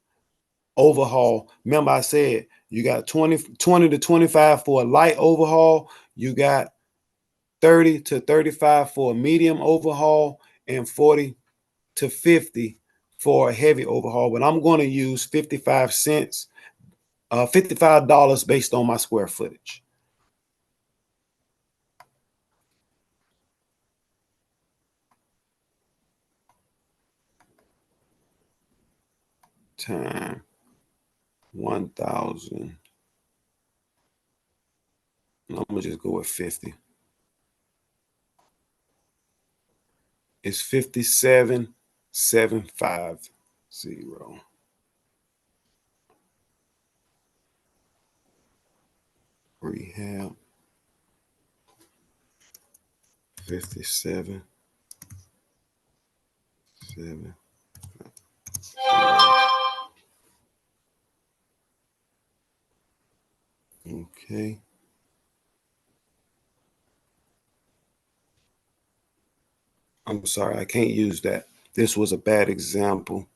Speaker 1: overhaul. Remember I said you got 20 to 25 for a light overhaul, you got 30 to 35 for a medium overhaul, and 40 to 50 for a heavy overhaul. But I'm going to use 55 cents, $55 based on my square footage. Time 1,000. I'm gonna just go with 50. It's 57,750. Rehab 57 7. Okay. I'm sorry, I can't use that. This was a bad example.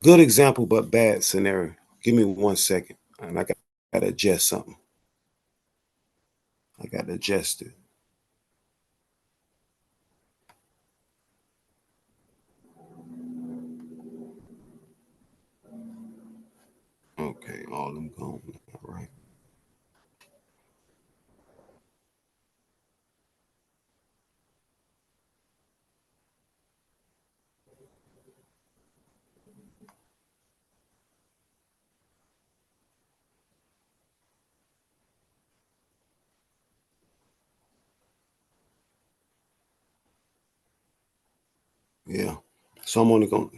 Speaker 1: Good example, but bad scenario. Give me 1 second. And I got to adjust something. I got to adjust it. Okay, all them gone. All right. Yeah. So I'm only going,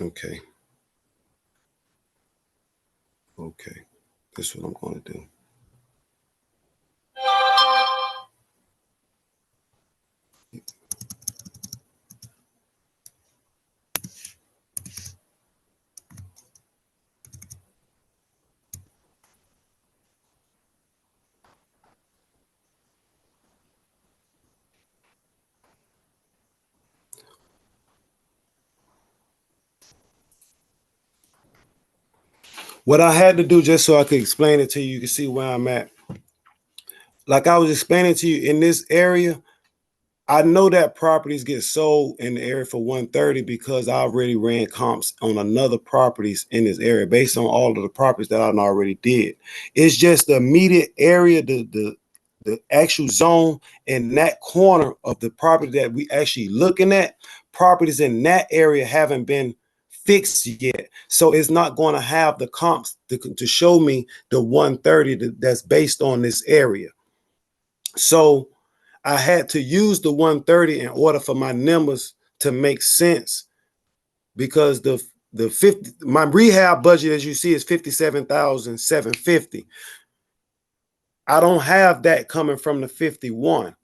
Speaker 1: okay. Okay. This is what I'm going to do. What I had to do just so I could explain it to you, you can see where I'm at. Like I was explaining to you in this area, I know that properties get sold in the area for 130 because I already ran comps on another properties in this area based on all of the properties that I already did. It's just the immediate area, the actual zone in that corner of the property that we actually looking at, properties in that area haven't been fixed yet. So it's not going to have the comps to show me the 130 that's based on this area. So I had to use the 130 in order for my numbers to make sense because the 50 my rehab budget, as you see, is 57,750. I don't have that coming from the 51.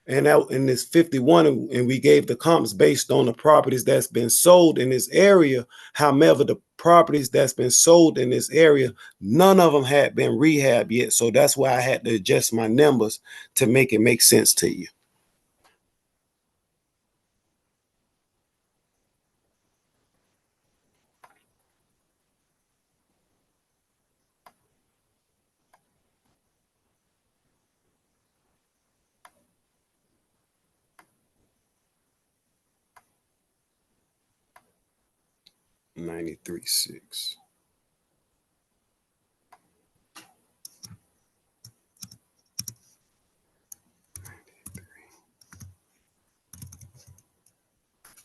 Speaker 1: And out in this 51, and we gave the comps based on the properties that's been sold in this area. However, the properties that's been sold in this area, none of them had been rehabbed yet. So that's why I had to adjust my numbers to make it make sense to you. $93,600.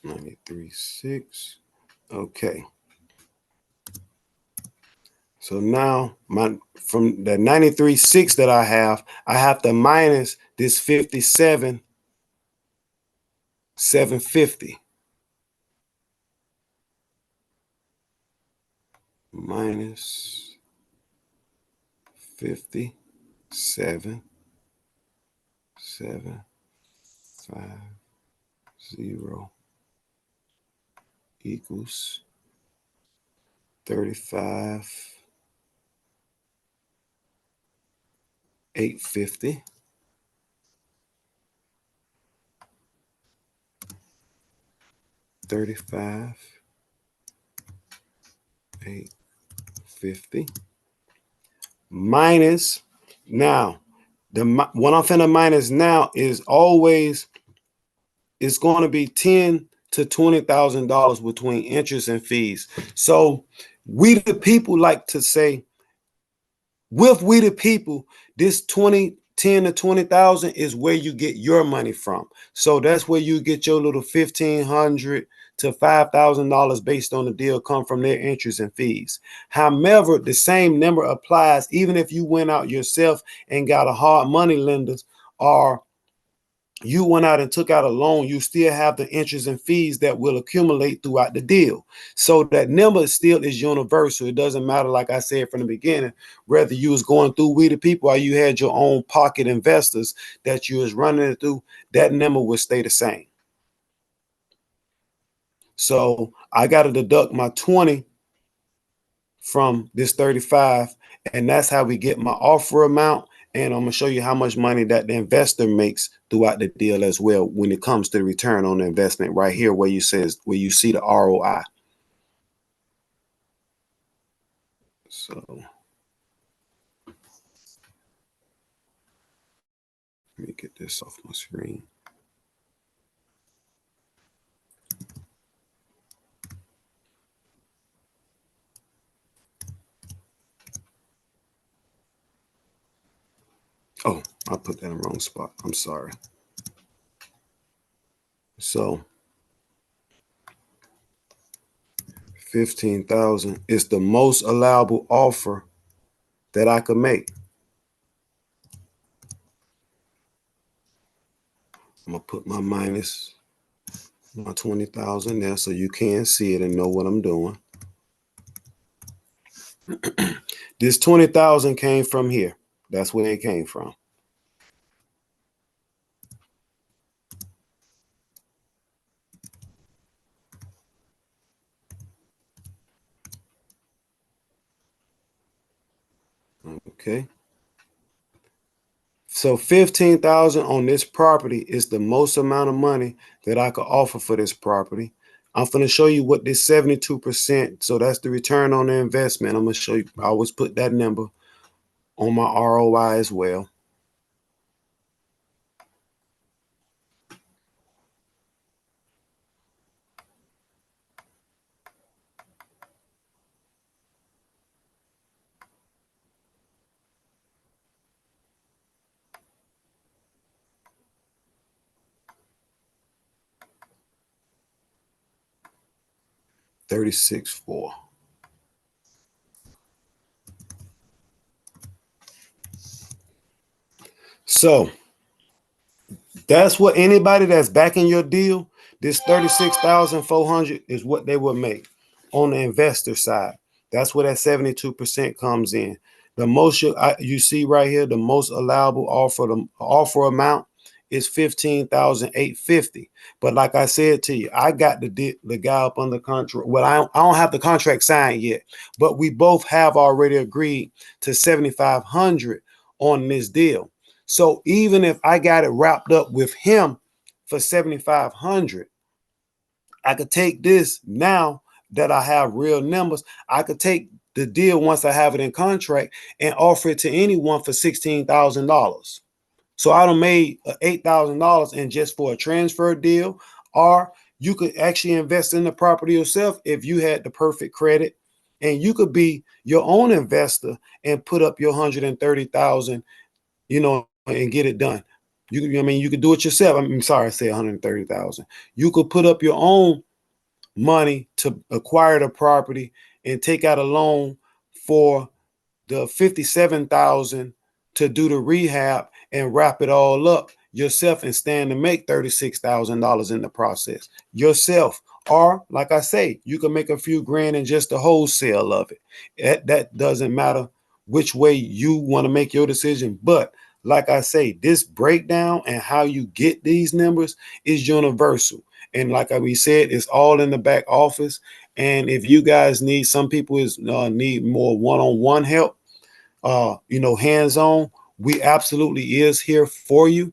Speaker 1: 93,600. Okay. So now from the 93,600 that I have to minus this 57,750.
Speaker 6: minus 57, 7, 5, 0 equals 35, 850. 35, 850 minus, now what I'm finna minus now is always, it's going to be $10,000 to $20,000 between interest and fees. So we the people like to say, with we the people, this 10 to 20,000 is where you get your money from. So that's where you get your little $1,500 to $5,000 based on the deal come from their interest and fees. However, the same number applies even if you went out yourself and got a hard money lenders, or you went out and took out a loan, you still have the interest and fees that will accumulate throughout the deal. So that number still is universal. It doesn't matter, like I said from the beginning, whether you was going through We the People or you had your own pocket investors that you was running it through, that number will stay the same. So I got to deduct my 20 from this 35, and that's how we get my offer amount. And I'm going to show you how much money that the investor makes throughout the deal as well when it comes to the return on the investment right here where you see the ROI. So let me get this off my screen. Oh, I put that in the wrong spot. I'm sorry. So 15,000 is the most allowable offer that I could make. I'm gonna put my minus my 20,000 there so you can see it and know what I'm doing. This 20,000 came from here. That's where it came from. Okay. So 15,000 on this property is the most amount of money that I could offer for this property. I'm going to show you what this 72%, so that's the return on the investment. I'm going to show you, I always put that number on my ROI as well. $36,400. So that's what anybody that's backing your deal, this 36,400 is what they will make on the investor side. That's where that 72% comes in. The most you see right here, the most allowable offer, the offer amount is 15,850. But like I said to you, I got the guy up on the contract. Well, I don't have the contract signed yet, but we both have already agreed to 7,500 on this deal. So even if I got it wrapped up with him for 7,500, I could take this now that I have real numbers. I could take the deal once I have it in contract and offer it to anyone for $16,000. So I done made $8,000 and just for a transfer deal, or you could actually invest in the property yourself if you had the perfect credit, and you could be your own investor and put up your 130,000, and get it done. You could do it yourself. I'm sorry, I say 130,000. You could put up your own money to acquire the property and take out a loan for the 57,000 to do the rehab and wrap it all up yourself and stand to make $36,000 in the process yourself. Or, like I say, you can make a few grand in just the wholesale of it. That doesn't matter which way you want to make your decision. But like I say, this breakdown and how you get these numbers is universal. And like we said, it's all in the back office. And if you guys need, some people need more one-on-one help, hands-on, we absolutely is here for you.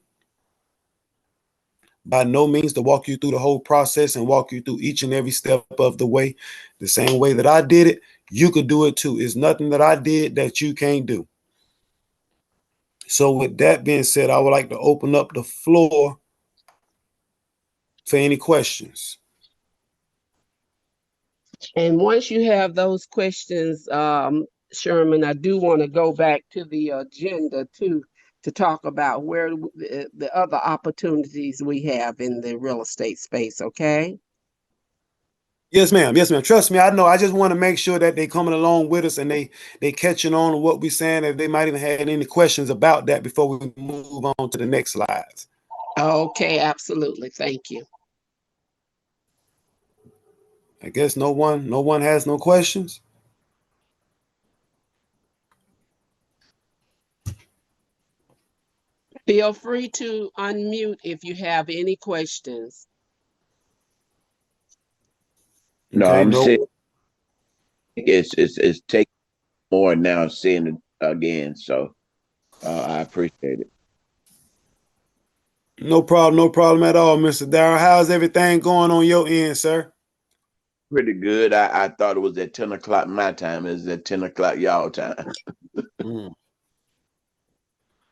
Speaker 6: By no means to walk you through the whole process and walk you through each and every step of the way. The same way that I did it, you could do it too. It's nothing that I did that you can't do. So with that being said, I would like to open up the floor for any questions.
Speaker 2: And once you have those questions, Sherman, I do want to go back to the agenda too, to talk about where the other opportunities we have in the real estate space, okay?
Speaker 6: Yes, ma'am. Yes, ma'am. Trust me, I know. I just want to make sure that they coming along with us and they catching on to what we're saying. If they might even have any questions about that before we move on to the next slides.
Speaker 2: Okay, absolutely. Thank you.
Speaker 6: I guess no one has no questions.
Speaker 2: Feel free to unmute if you have any questions.
Speaker 7: No,
Speaker 6: Okay,
Speaker 7: I'm
Speaker 6: no.
Speaker 7: saying it's taking more now seeing it again. So I appreciate it.
Speaker 6: No problem at all, Mr. Darrell. How's everything going on your end, sir?
Speaker 7: Pretty good. I thought it was at 10 o'clock my time. It's at 10 o'clock y'all time.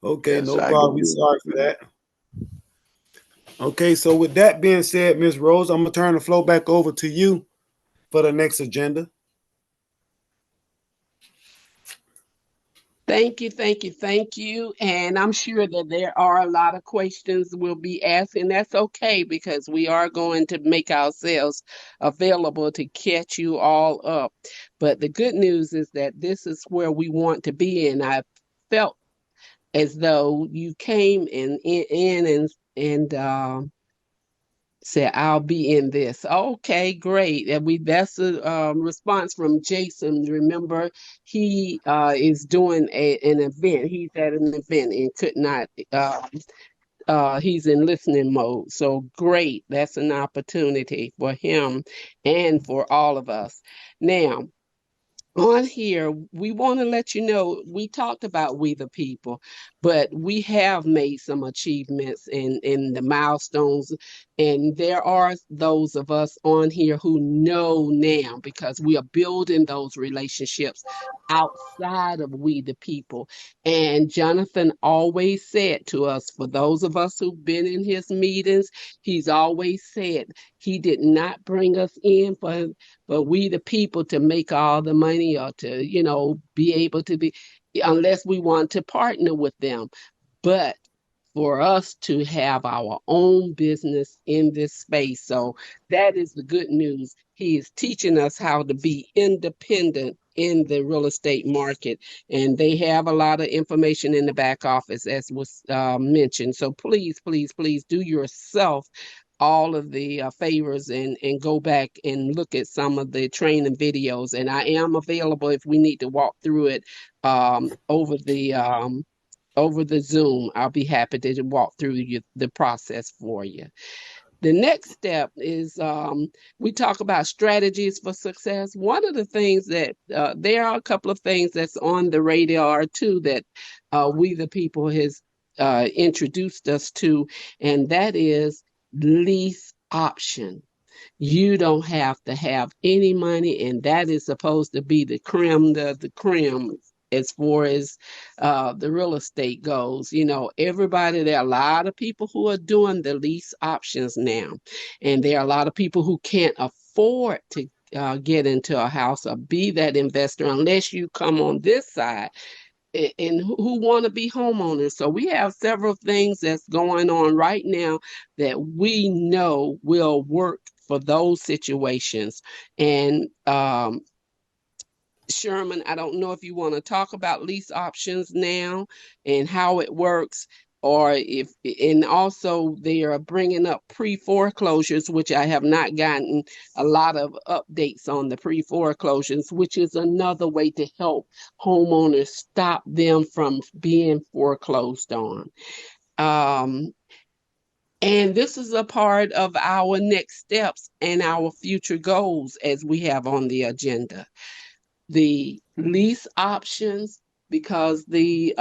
Speaker 6: Okay,
Speaker 7: Yeah, so
Speaker 6: no
Speaker 7: I can
Speaker 6: problem. We
Speaker 7: do
Speaker 6: sorry for
Speaker 7: it.
Speaker 6: that. Okay, so with that being said, Ms. Rose, I'm gonna turn the floor back over to you for the next agenda.
Speaker 2: Thank you, thank you, thank you. And I'm sure that there are a lot of questions we'll be asked, and that's okay because we are going to make ourselves available to catch you all up. But the good news is that this is where we want to be, and I felt as though you came in and said, "I'll be in this." Okay, great. And that's a response from Jason. Remember, he is doing an event. He's at an event and could not. He's in listening mode. So great. That's an opportunity for him and for all of us. Now, on here, we want to let you know we talked about we the people, but we have made some achievements in the milestones, and there are those of us on here who know now because we are building those relationships outside of we the people. And Jonathan always said to us, for those of us who've been in his meetings, he's always said he did not bring us in for but we the people to make all the money or to be able to be, unless we want to partner with them, but for us to have our own business in this space. So that is the good news. He is teaching us how to be independent in the real estate market, and they have a lot of information in the back office as was mentioned. So please, please, please do yourself all of the favors and go back and look at some of the training videos. And I am available if we need to walk through it over the Zoom. I'll be happy to walk through the process for you. The next step is we talk about strategies for success. One of the things that there are a couple of things that's on the radar too that we the people has introduced us to, and that is lease option. You don't have to have any money, and that is supposed to be the creme de the creme as far as the real estate goes. Everybody, there are a lot of people who are doing the lease options now, and there are a lot of people who can't afford to get into a house or be that investor unless you come on this side and who want to be homeowners. So we have several things that's going on right now that we know will work for those situations. And Sherman, I don't know if you want to talk about lease options now and how it works. or if, and also they are bringing up pre-foreclosures, which I have not gotten a lot of updates on the pre-foreclosures, which is another way to help homeowners stop them from being foreclosed on. Um, and this is a part of our next steps and our future goals as we have on the agenda. The lease options, because the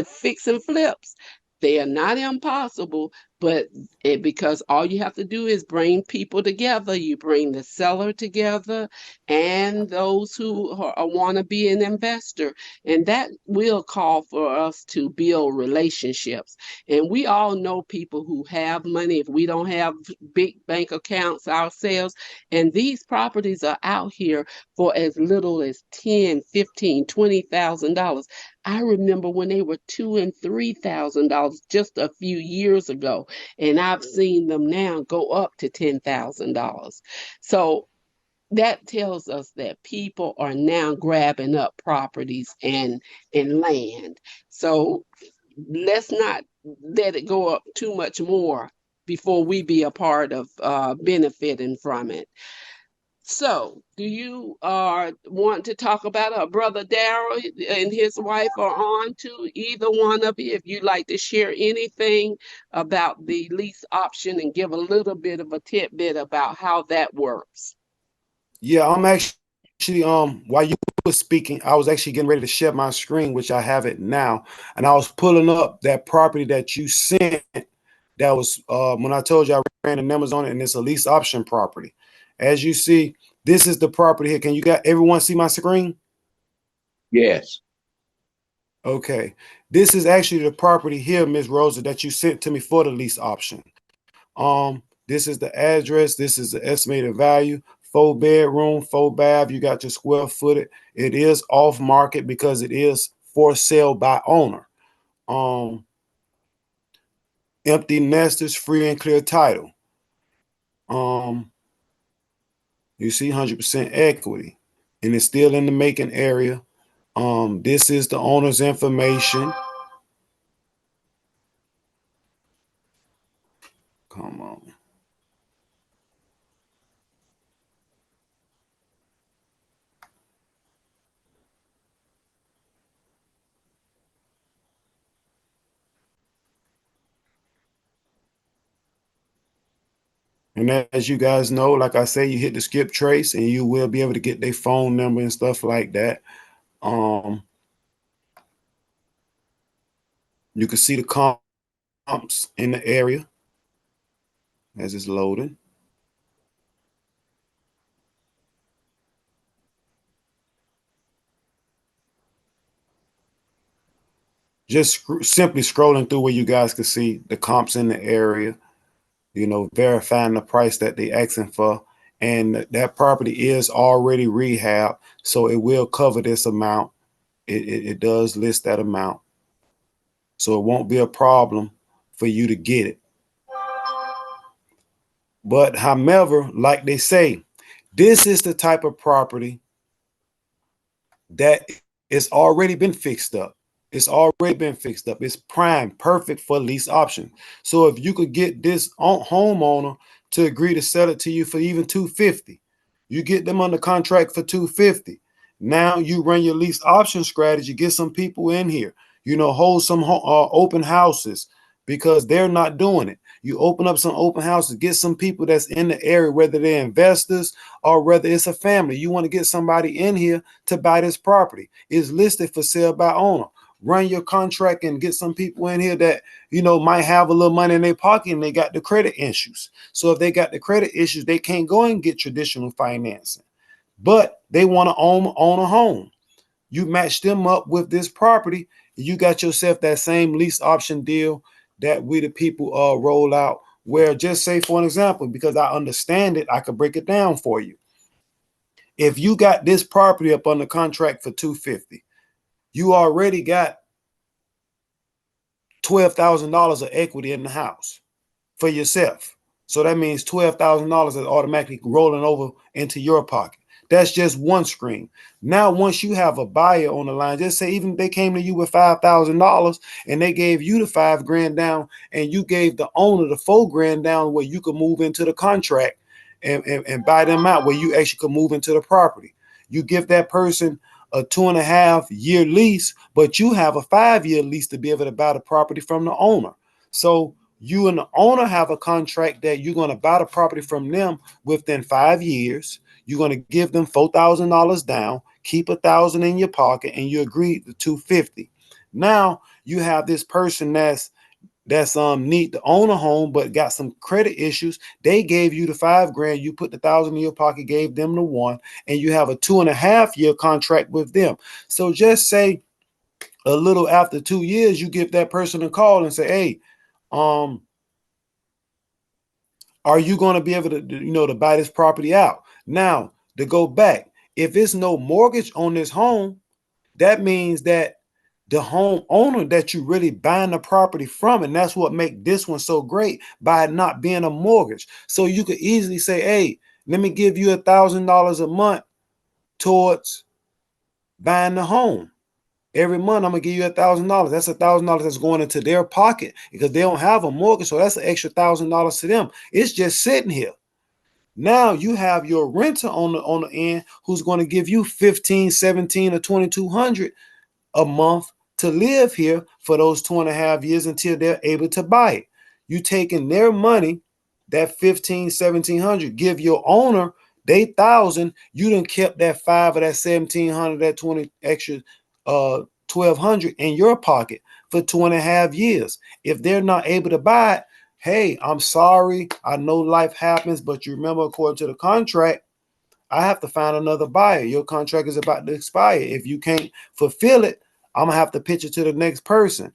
Speaker 2: fix and flips, they are not impossible, but because all you have to do is bring people together. You bring the seller together and those who want to be an investor, and that will call for us to build relationships. And we all know people who have money if we don't have big bank accounts ourselves, and these properties are out here for as little as 10, 15, $20,000. I remember when they were $2,000 and $3,000 just a few years ago, and I've seen them now go up to $10,000. So that tells us that people are now grabbing up properties and land. So let's not let it go up too much more before we be a part of benefiting from it. So, do you want to talk about brother Darrell and his wife are on to either one of you? If you'd like to share anything about the lease option and give a little bit of a tidbit about how that works.
Speaker 6: Yeah, I'm actually while you were speaking, I was actually getting ready to share my screen, which I have it now, and I was pulling up that property that you sent. That was when I told you I ran the numbers on it, and it's a lease option property. As you see, this is the property here. Can you got everyone see my screen?
Speaker 7: Yes.
Speaker 6: Okay. This is actually the property here, Ms. Rosa, that you sent to me for the lease option. This is the address. This is the estimated value. 4 bedroom, 4 bath. You got your square footage. It is off market because it is for sale by owner. Empty nesters, free and clear title. You see 100% equity, and it's still in the making area. This is the owner's information. Come on. And as you guys know, like I say, you hit the skip trace and you will be able to get their phone number and stuff like that. You can see the comps in the area as it's loading. Just simply scrolling through where you guys can see the comps in the area, you know, verifying the price that they asking for. And that property is already rehab, so it will cover this amount. It does list that amount. So it won't be a problem for you to get it. But however, like they say, this is the type of property that it's already been fixed up. It's already been fixed up. It's prime, perfect for lease option. So if you could get this homeowner to agree to sell it to you for even $250, you get them under contract for $250. Now you run your lease option strategy, get some people in here, you know, hold some open houses because they're not doing it. You open up some open houses, get some people that's in the area, whether they're investors or whether it's a family. You want to get somebody in here to buy this property. It's listed for sale by owner. Run your contract and get some people in here that, you know, might have a little money in their pocket and they got the credit issues. So if they got the credit issues, they can't go and get traditional financing, but they want to own a home. You match them up with this property, you got yourself that same lease option deal that we the people roll out, where, just say for an example, because I understand it, I could break it down for you. If you got this property up under contract for $250, you already got $12,000 of equity in the house for yourself. So that means $12,000 is automatically rolling over into your pocket. That's just one screen. Now, once you have a buyer on the line, just say even if they came to you with $5,000 and they gave you the $5,000 down, and you gave the owner the $4,000 down, where you could move into the contract and buy them out, where you actually could move into the property. You give that person a 2.5-year lease, but you have a 5-year lease to be able to buy the property from the owner. So you and the owner have a contract that you're going to buy the property from them within 5 years. You're going to give them $4,000 down, keep $1,000 in your pocket, and you agree to $250. Now you have this person that's need to own a home but got some credit issues. They gave you the $5,000, you put the $1,000 in your pocket, gave them the $1, and you have a 2.5-year contract with them. So just say a little after 2 years, you give that person a call and say, hey, are you going to be able to, to buy this property out? Now, to go back, if it's no mortgage on this home, that means that the homeowner that you really buying the property from, and that's what make this one so great, by it not being a mortgage. So you could easily say, hey, let me give you $1,000 a month towards buying the home. Every month I'm gonna give you $1,000. That's $1,000 that's going into their pocket because they don't have a mortgage, so that's an extra $1,000 to them. It's just sitting here. Now you have your renter on the end who's going to give you 15, 17, or 2,200 a month to live here for those 2.5 years until they're able to buy it. You taking their money, that 15, 1,700, give your owner they 1,000. You done kept that 5 or that 1,700, that 20 extra 1,200 in your pocket for 2.5 years. If they're not able to buy it, hey, I'm sorry. I know life happens, but you remember, according to the contract, I have to find another buyer. Your contract is about to expire. If you can't fulfill it, I'm gonna have to pitch it to the next person.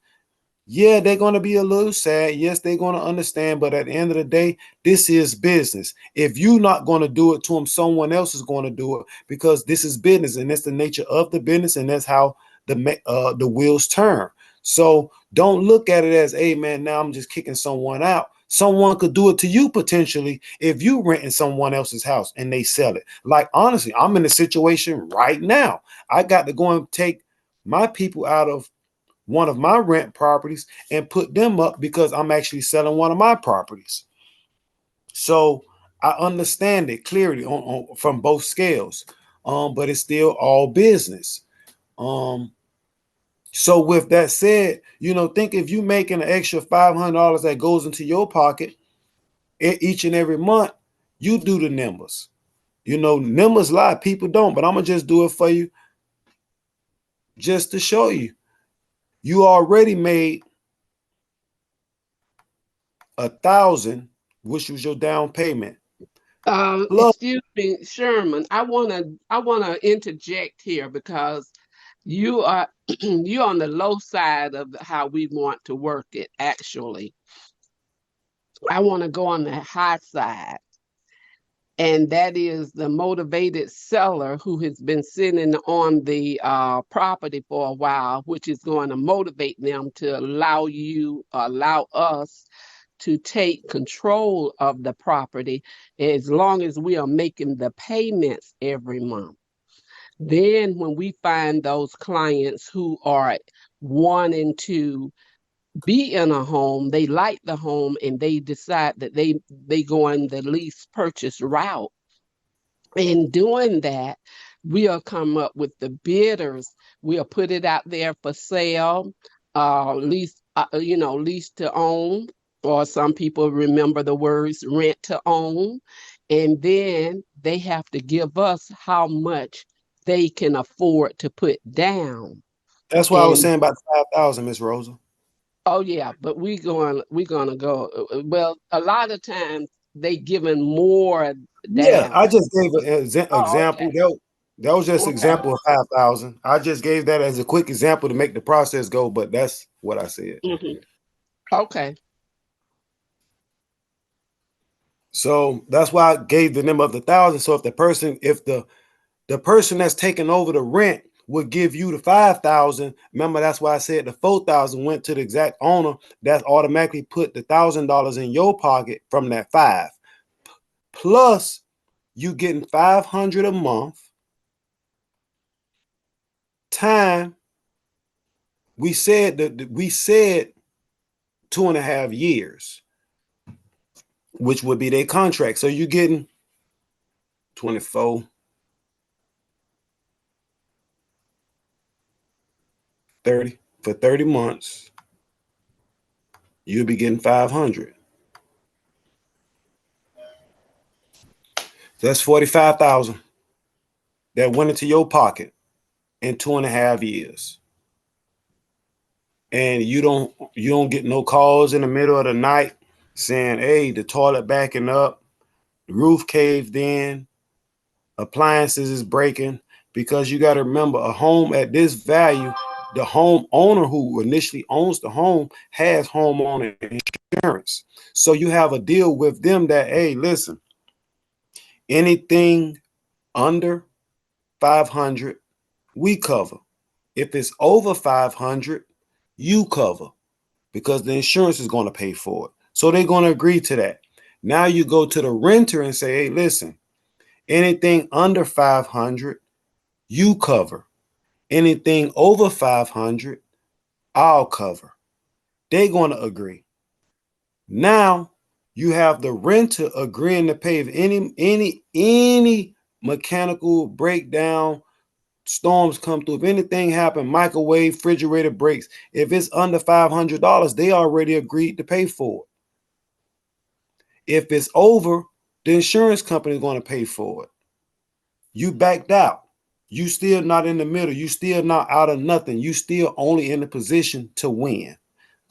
Speaker 6: Yeah, they're going to be a little sad. Yes, they're going to understand. But at the end of the day, this is business. If you're not going to do it to them, someone else is going to do it, because this is business and that's the nature of the business. And that's how the wheels turn. So don't look at it as, hey, man, now I'm just kicking someone out. Someone could do it to you potentially if you renting someone else's house and they sell it. Like, honestly, I'm in a situation right now. I got to go and take my people out of one of my rent properties and put them up because I'm actually selling one of my properties. So I understand it clearly from both scales, but it's still all business. So with that said, think if you making an extra $500 that goes into your pocket each and every month, you do the numbers. Numbers lie, people don't, but I'm gonna just do it for you just to show you. You already made 1,000, which was your down payment. Plus,
Speaker 2: Excuse me, Sherman. I wanna interject here because you are you're on the low side of how we want to work it. Actually, I want to go on the high side, and that is the motivated seller who has been sitting on the property for a while, which is going to motivate them to allow us to take control of the property as long as we are making the payments every month. Then, when we find those clients who are wanting to be in a home, they like the home, and they decide that they go in the lease purchase route. In doing that, we'll come up with the bidders. We'll put it out there for sale, lease to own, or some people remember the words rent to own. And then they have to give us how much they can afford to put down.
Speaker 6: that's why I was
Speaker 2: And
Speaker 6: saying about 5,000, Miss Rosa.
Speaker 2: oh yeah, but we're gonna go. Well, a lot of times they giving more
Speaker 6: Yeah,
Speaker 2: down.
Speaker 6: I just gave an
Speaker 2: Oh,
Speaker 6: example.
Speaker 2: okay.
Speaker 6: That was just
Speaker 2: Okay.
Speaker 6: example of 5,000. I just gave that as a quick example to make the process go, but that's what I said.
Speaker 2: Hmm. Okay.
Speaker 6: So that's why I gave the number of the 1,000. So if the person that's taking over the rent would give you the 5,000. Remember, that's why I said the 4,000 went to the exact owner. That automatically put the $1,000 in your pocket from that 5. Plus, you getting 500 a month time, we said 2.5 years, which would be their contract. So you're getting 24, 30 for 30 months. You'll be getting 500. That's 45,000 that went into your pocket in 2.5 years. And you don't get no calls in the middle of the night saying, hey, the toilet backing up, the roof caved in, appliances is breaking. Because you got to remember, a home at this value, the homeowner who initially owns the home has homeowner insurance. So you have a deal with them that, hey, listen, anything under 500, we cover. If it's over 500, you cover, because the insurance is going to pay for it. So they're going to agree to that. Now you go to the renter and say, hey, listen, anything under 500, you cover. Anything over 500, I'll cover. They're going to agree. Now you have the renter agreeing to pay if any mechanical breakdown, storms come through, if anything happen, microwave, refrigerator breaks, if it's under $500, they already agreed to pay for it. If it's over, the insurance company is going to pay for it. You backed out. You still not in the middle. You still not out of nothing. You still only in the position to win.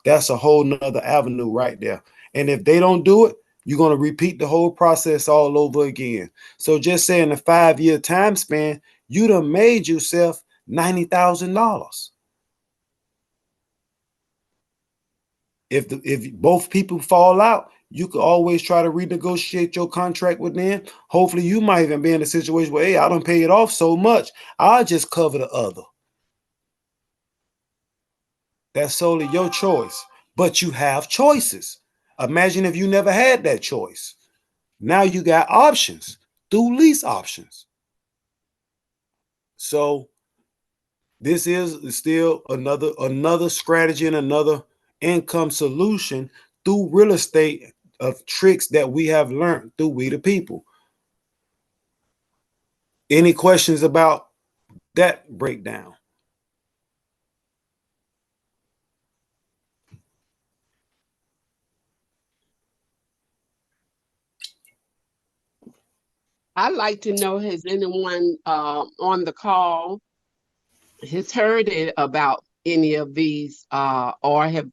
Speaker 6: That's a whole nother avenue right there. And if they don't do it, you're going to repeat the whole process all over again. So just say in a 5-year time span, you done made yourself $90,000. If both people fall out, you could always try to renegotiate your contract with them. Hopefully you might even be in a situation where, hey, I don't pay it off so much, I'll just cover the other. That's solely your choice. But you have choices. Imagine if you never had that choice. Now you got options through lease options. So this is still another strategy and another income solution through real estate of tricks that we have learned through We the People. Any questions about that breakdown?
Speaker 2: I'd like to know, has anyone on the call has heard about any of these or have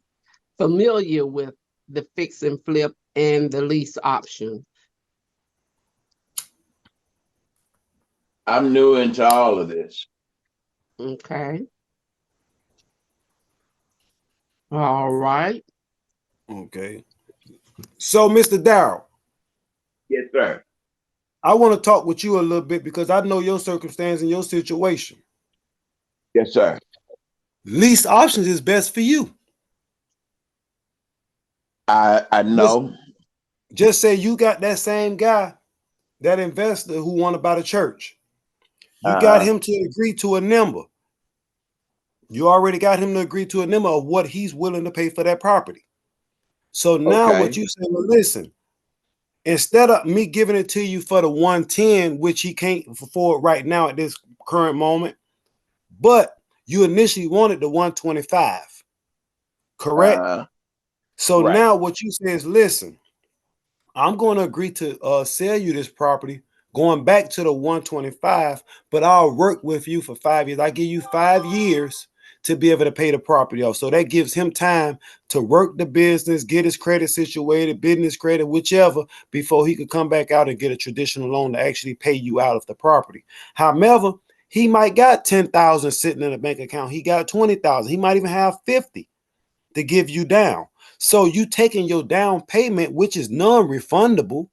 Speaker 2: familiar with the fix and flip and the lease option?
Speaker 7: I'm new into all of this.
Speaker 2: Okay. All right.
Speaker 6: Okay. So, Mr. Darrell,
Speaker 7: Yes, sir.
Speaker 6: I want to talk with you a little bit because I know your circumstance and your situation.
Speaker 7: Yes, sir.
Speaker 6: Lease options is best for you.
Speaker 7: I know.
Speaker 6: Just say you got that same guy, that investor who want to buy the church. You got him to agree to a number. You already got him to agree to a number of what he's willing to pay for that property. So now what you say, well, listen, instead of me giving it to you for the 110, which he can't afford right now at this current moment, but you initially wanted the 125, correct? So
Speaker 7: right.
Speaker 6: now what you say is, listen, I'm going to agree to sell you this property going back to the 125, but I'll work with you for 5 years. I give you 5 years to be able to pay the property off. So that gives him time to work the business, get his credit situated, business credit, whichever, before he could come back out and get a traditional loan to actually pay you out of the property. However, he might got 10,000 sitting in a bank account. He got 20,000. He might even have 50 to give you down. So you taking your down payment, which is non-refundable.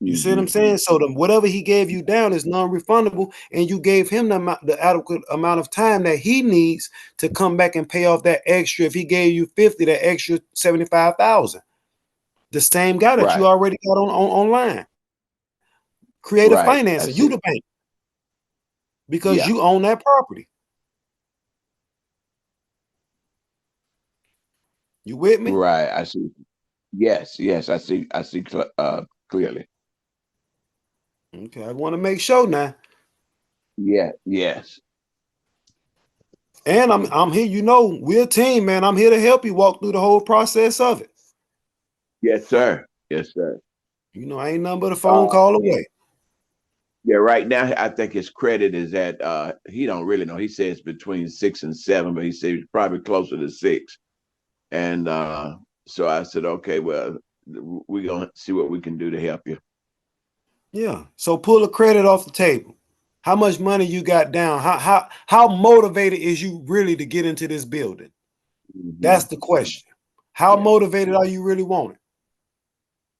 Speaker 6: You see what I'm saying? So whatever he gave you down is non-refundable, and you gave him the adequate amount of time that he needs to come back and pay off that extra. If he gave you 50, that extra 75,000. The same guy that you already got online. Creative financing, you the bank, because you own that property. You with me?
Speaker 7: Right. I see. Yes, yes, I see clearly.
Speaker 6: Okay, I want to make sure now.
Speaker 7: Yeah, yes.
Speaker 6: And I'm here, you know, we're a team, man. I'm here to help you walk through the whole process of it.
Speaker 7: Yes, sir. Yes, sir.
Speaker 6: You know, I ain't nothing but a phone
Speaker 7: Uh,
Speaker 6: call away.
Speaker 7: yeah, right now I think his credit is at he don't really know. He says between 6 and 7, but he said he's probably closer to 6. And so I said, okay, well, we're gonna see what we can do to help you.
Speaker 6: Yeah. So pull the credit off the table. How much money you got down? How motivated is you really to get into this building?
Speaker 7: Hmm.
Speaker 6: That's the question. How
Speaker 7: Yeah,
Speaker 6: motivated are you really want it?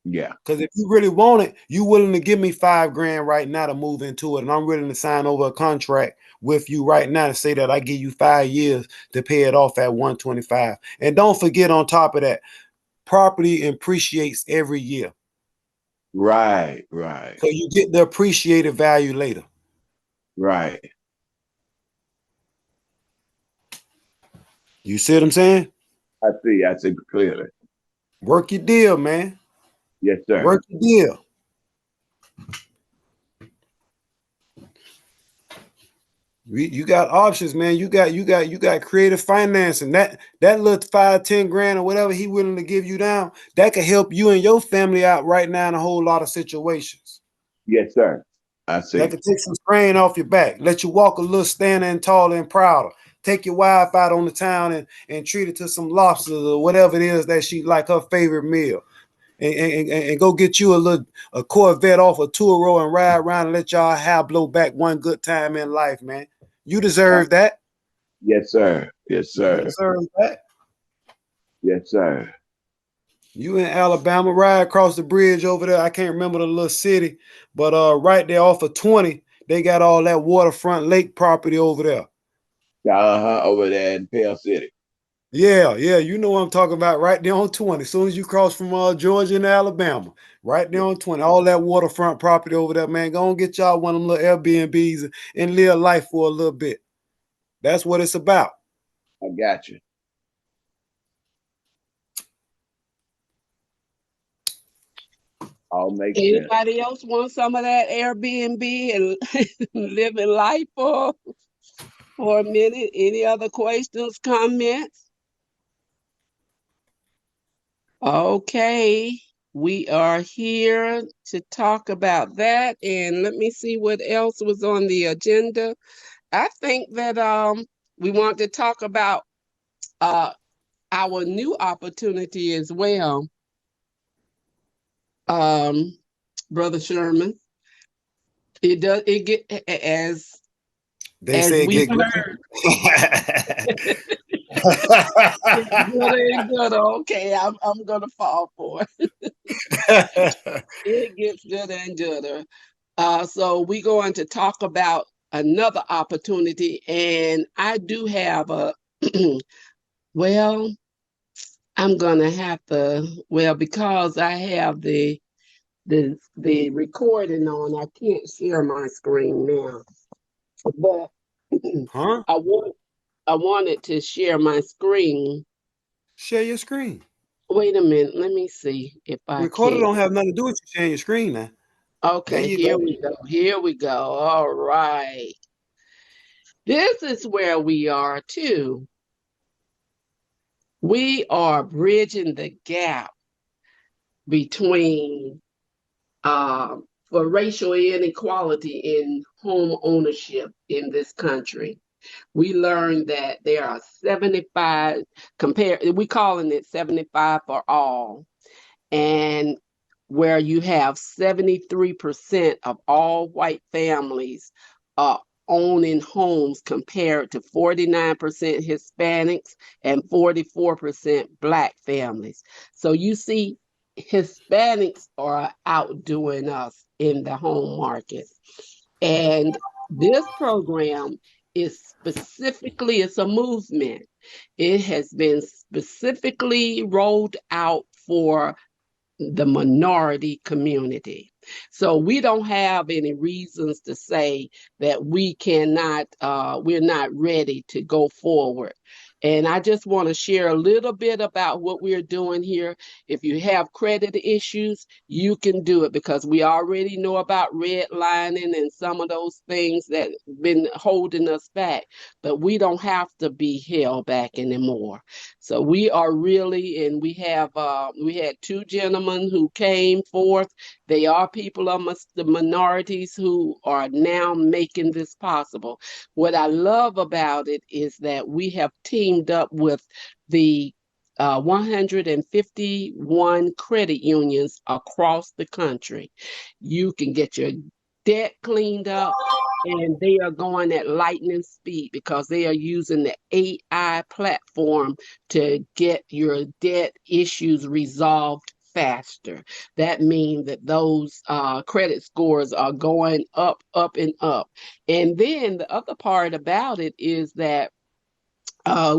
Speaker 7: yeah,
Speaker 6: Because if you really want it, you willing to give me $5,000 right now to move into it, and I'm willing to sign over a contract with you right now to say that I give you 5 years to pay it off at 125. And don't forget, on top of that, property appreciates every year,
Speaker 7: right, right,
Speaker 6: so you get the appreciated value later.
Speaker 7: right.
Speaker 6: You see what I'm saying?
Speaker 7: I see clearly.
Speaker 6: Work your deal, man.
Speaker 7: Yes, sir.
Speaker 6: Work your deal. You got options, man. You got creative financing. That little 5, 10 grand or whatever he willing to give you down, that could help you and your family out right now in a whole lot of situations.
Speaker 7: Yes, sir. I
Speaker 6: That
Speaker 7: see.
Speaker 6: could take some strain off your back. Let you walk a little standing and taller and prouder. Take your wife out on the town and treat her to some lobsters or whatever it is that she like her favorite meal. And go get you a Corvette off a Turo and ride around and let y'all have blow back one good time in life, man. You
Speaker 7: Uh,
Speaker 6: deserve that.
Speaker 7: yes, sir. Yes,
Speaker 6: You
Speaker 7: sir.
Speaker 6: deserve that.
Speaker 7: Yes, sir.
Speaker 6: You in Alabama, ride across the bridge over there. I can't remember the little city, but right there off of 20, they got all that waterfront lake property over there.
Speaker 7: Over there in Pale City.
Speaker 6: Yeah, yeah, you know what I'm talking about. Right there on 20. As soon as you cross from Georgia and Alabama, right there on 20, all that waterfront property over there, man. Go and get y'all one of them little Airbnbs and live life for a little bit. That's what it's about.
Speaker 7: I got you. All makes sense.
Speaker 2: Anybody else want some of that Airbnb and living life for a minute? Any other questions, comments? Okay, we are here to talk about that. And let me see what else was on the agenda. I think that we want to talk about our new opportunity as well, um, Brother Sherman. It get
Speaker 6: They
Speaker 2: as
Speaker 6: say
Speaker 2: we
Speaker 6: get good.
Speaker 2: heard. It's gooder and gooder. Okay, I'm gonna fall for it. It gets gooder and gooder. So we're going to talk about another opportunity, and I do have a well, I'm gonna have to because I have the recording on, I can't share my screen now. But
Speaker 6: Huh?
Speaker 2: I wanted to share my screen.
Speaker 6: Share your screen.
Speaker 2: Wait a minute, let me see if I
Speaker 6: Recorder
Speaker 2: can.
Speaker 6: don't have nothing to do with you sharing your screen now. There
Speaker 2: Okay,
Speaker 6: you go.
Speaker 2: here we go. Here we go. All right. This is where we are too. We are bridging the gap between for racial inequality in home ownership in this country. We learned that there are 75 we calling it 75 for all, and where you have 73% of all white families owning homes compared to 49% Hispanics and 44% Black families. So you see, Hispanics are outdoing us in the home market. And this program it's a movement. It has been specifically rolled out for the minority community. So we don't have any reasons to say that we're not ready to go forward. And I just want to share a little bit about what we're doing here. If you have credit issues, you can do it because we already know about redlining and some of those things that have been holding us back, but we don't have to be held back anymore. So we are really, and we had two gentlemen who came forth. They are people amongst the minorities who are now making this possible. What I love about it is that we have teamed up with the 151 credit unions across the country. You can get your debt cleaned up, and they are going at lightning speed because they are using the AI platform to get your debt issues resolved faster. That means that those credit scores are going up, up, and up. And then the other part about it is that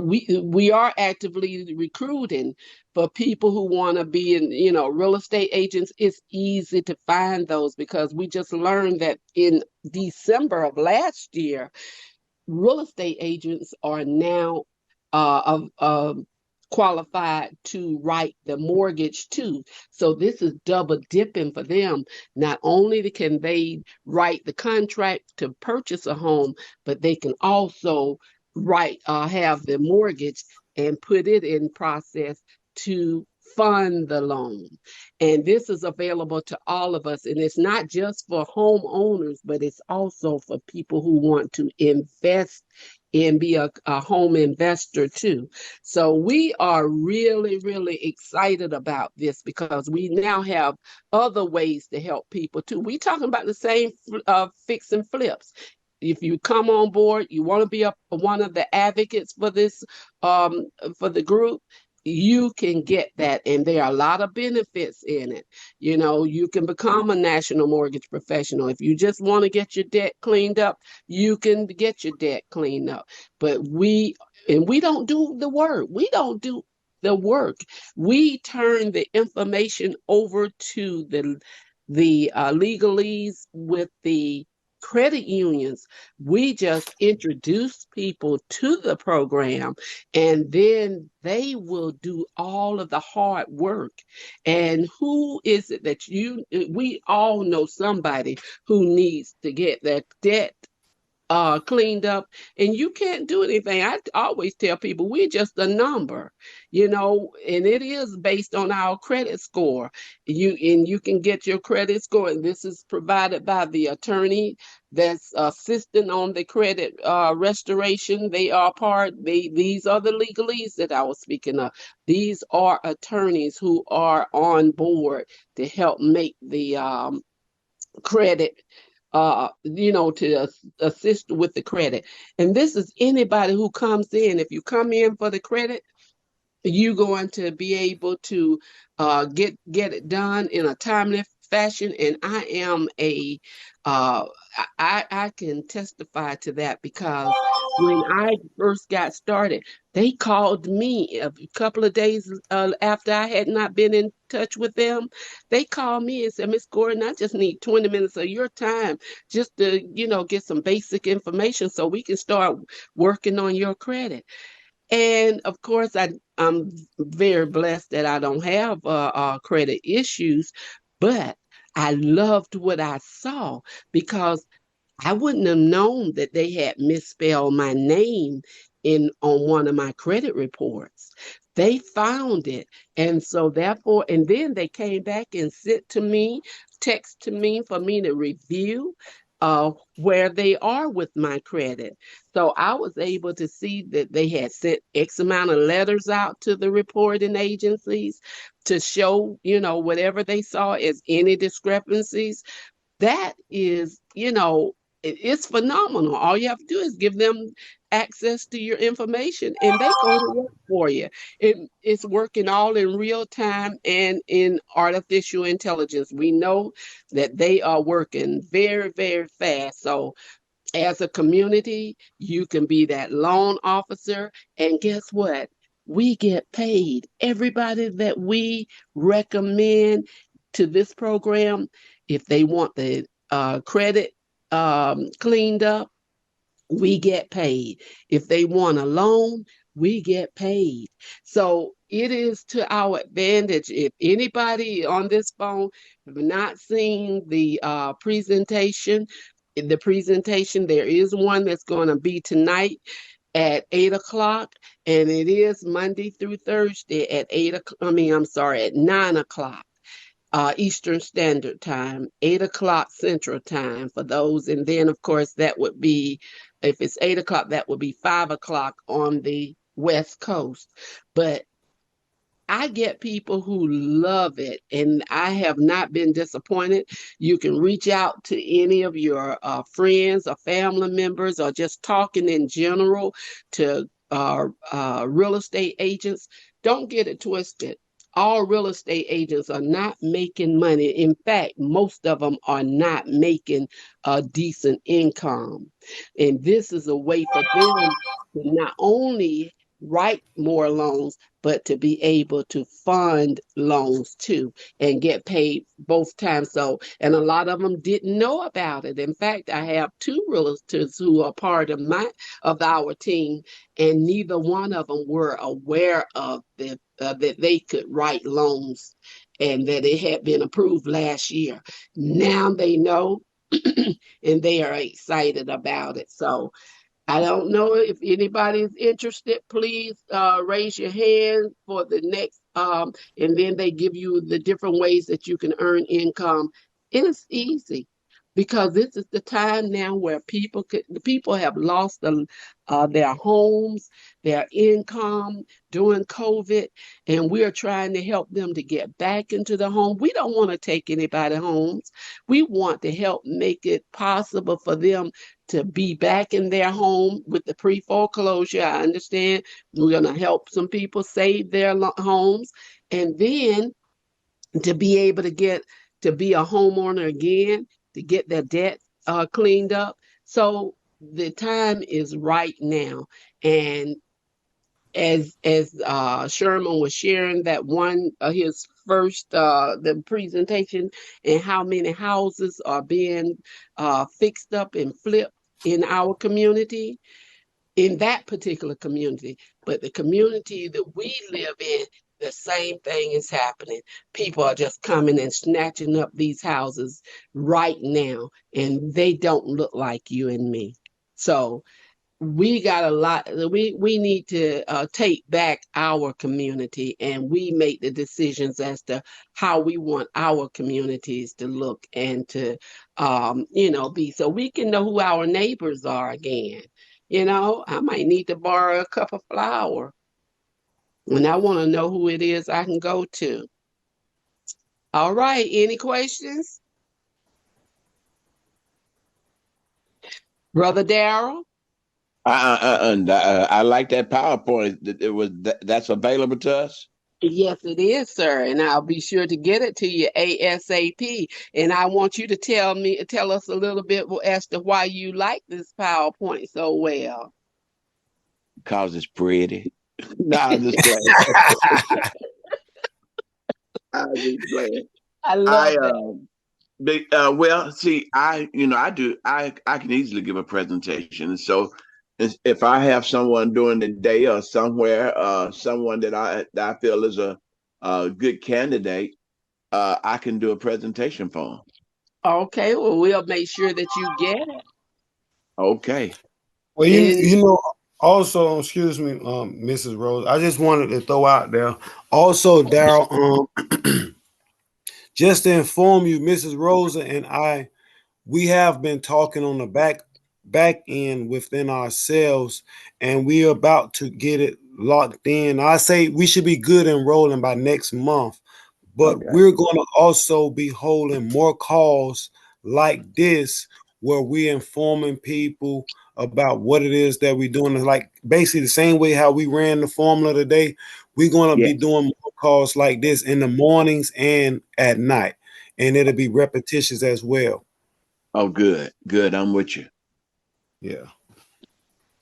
Speaker 2: we are actively recruiting for people who want to be in, real estate agents. It's easy to find those because we just learned that in December of last year, real estate agents are now qualified to write the mortgage too. So this is double dipping for them. Not only can they write the contract to purchase a home, but they can also have the mortgage and put it in process to fund the loan. And this is available to all of us. And it's not just for homeowners, but it's also for people who want to invest and be a home investor too. So we are really, really excited about this because we now have other ways to help people too. We talking about the same fix and flips. If you come on board, you want to be one of the advocates for this, for the group, you can get that. And there are a lot of benefits in it. You can become a national mortgage professional. If you just want to get your debt cleaned up, you can get your debt cleaned up. But we don't do the work. We don't do the work. We turn the information over to the legalese with the credit unions. We just introduce people to the program, and then they will do all of the hard work. And who is it that we all know somebody who needs to get that debt cleaned up, and you can't do anything. I always tell people we're just a number, and it is based on our credit score. You can get your credit score, and this is provided by the attorney that's assisting on the credit restoration. These are the legalese that I was speaking of. These are attorneys who are on board to help make the credit to assist with the credit. And this is anybody who comes in. If you come in for the credit, you're going to be able to get it done in a timely fashion. And I can testify to that because when I first got started, they called me a couple of days after I had not been in touch with them. They called me and said, Miss Gordon, I just need 20 minutes of your time just to, get some basic information so we can start working on your credit. And of course, I'm very blessed that I don't have credit issues, but I loved what I saw because I wouldn't have known that they had misspelled my name on one of my credit reports. They found it. And so therefore, and then they came back and text to me for me to review where they are with my credit. So I was able to see that they had sent X amount of letters out to the reporting agencies to show, whatever they saw as any discrepancies. That is, it's phenomenal. All you have to do is give them access to your information and they go to work for you. It's working all in real time and in artificial intelligence. We know that they are working very, very fast. So as a community, you can be that loan officer. And guess what? We get paid. Everybody that we recommend to this program, if they want the credit cleaned up, we get paid. If they want a loan, we get paid. So it is to our advantage. If anybody on this phone have not seen the presentation, there is one that's going to be tonight at 8 o'clock, and it is Monday through Thursday at 8 o'clock. I'm sorry, at 9 o'clock. Eastern Standard Time, 8 o'clock Central Time for those. And then, of course, that would be, if it's 8 o'clock, that would be 5 o'clock on the West Coast. But I get people who love it, and I have not been disappointed. You can reach out to any of your friends or family members, or just talking in general to real estate agents. Don't get it twisted. All real estate agents are not making money. In fact, most of them are not making a decent income. And this is a way for them to not only write more loans, but to be able to fund loans too and get paid both times. So, and a lot of them didn't know about it. In fact, I have two realtors who are part of our team, and neither one of them were aware of that they could write loans and that it had been approved last year. Now they know, and they are excited about it. So I don't know if anybody is interested. Please raise your hand for the next, and then they give you the different ways that you can earn income. It is easy because this is the time now where the people have lost their homes, their income during COVID, and we are trying to help them to get back into the home. We don't want to take anybody homes. We want to help make it possible for them to be back in their home with the pre-foreclosure. I understand we're going to help some people save their homes, and then to be able to be a homeowner again, to get their debt cleaned up. So the time is right now. And as Sherman was sharing that one his first the presentation, and how many houses are being fixed up and flipped in our community, in that particular community. But the community that we live in, the same thing is happening. People are just coming and snatching up these houses right now, and they don't look like you and me. So we got a lot. We need to take back our community, and we make the decisions as to how we want our communities to look and to be, so we can know who our neighbors are again. I might need to borrow a cup of flour when I want to know who it is I can go to. All right, any questions, Brother Darrell?
Speaker 7: I like that PowerPoint. That's available to us.
Speaker 2: Yes, it is, sir, and I'll be sure to get it to you ASAP. And I want you to tell us a little bit as to why you like this PowerPoint so well.
Speaker 7: Because it's pretty. No, I'm just playing. I'm just playing.
Speaker 2: I love that.
Speaker 7: Well, see, I can easily give a presentation. So if I have someone during the day or somewhere, someone that I feel is a good candidate, I can do a presentation for them.
Speaker 2: Okay, well, we'll make sure that you get it.
Speaker 7: Okay.
Speaker 6: Well, also, excuse me, Mrs. Rose, I just wanted to throw out there. Also, Darrell, just to inform you, Mrs. Rosa and I, we have been talking on the back end within ourselves, and we're about to get it locked in. I say we should be good and rolling by next month, but we're going to also be holding more calls like this where we're informing people about what it is that we're doing. It's like basically the same way how we ran the formula today. We're going to be doing more calls like this in the mornings and at night, and it'll be repetitious as well.
Speaker 7: Oh, good. I'm with you.
Speaker 6: Yeah.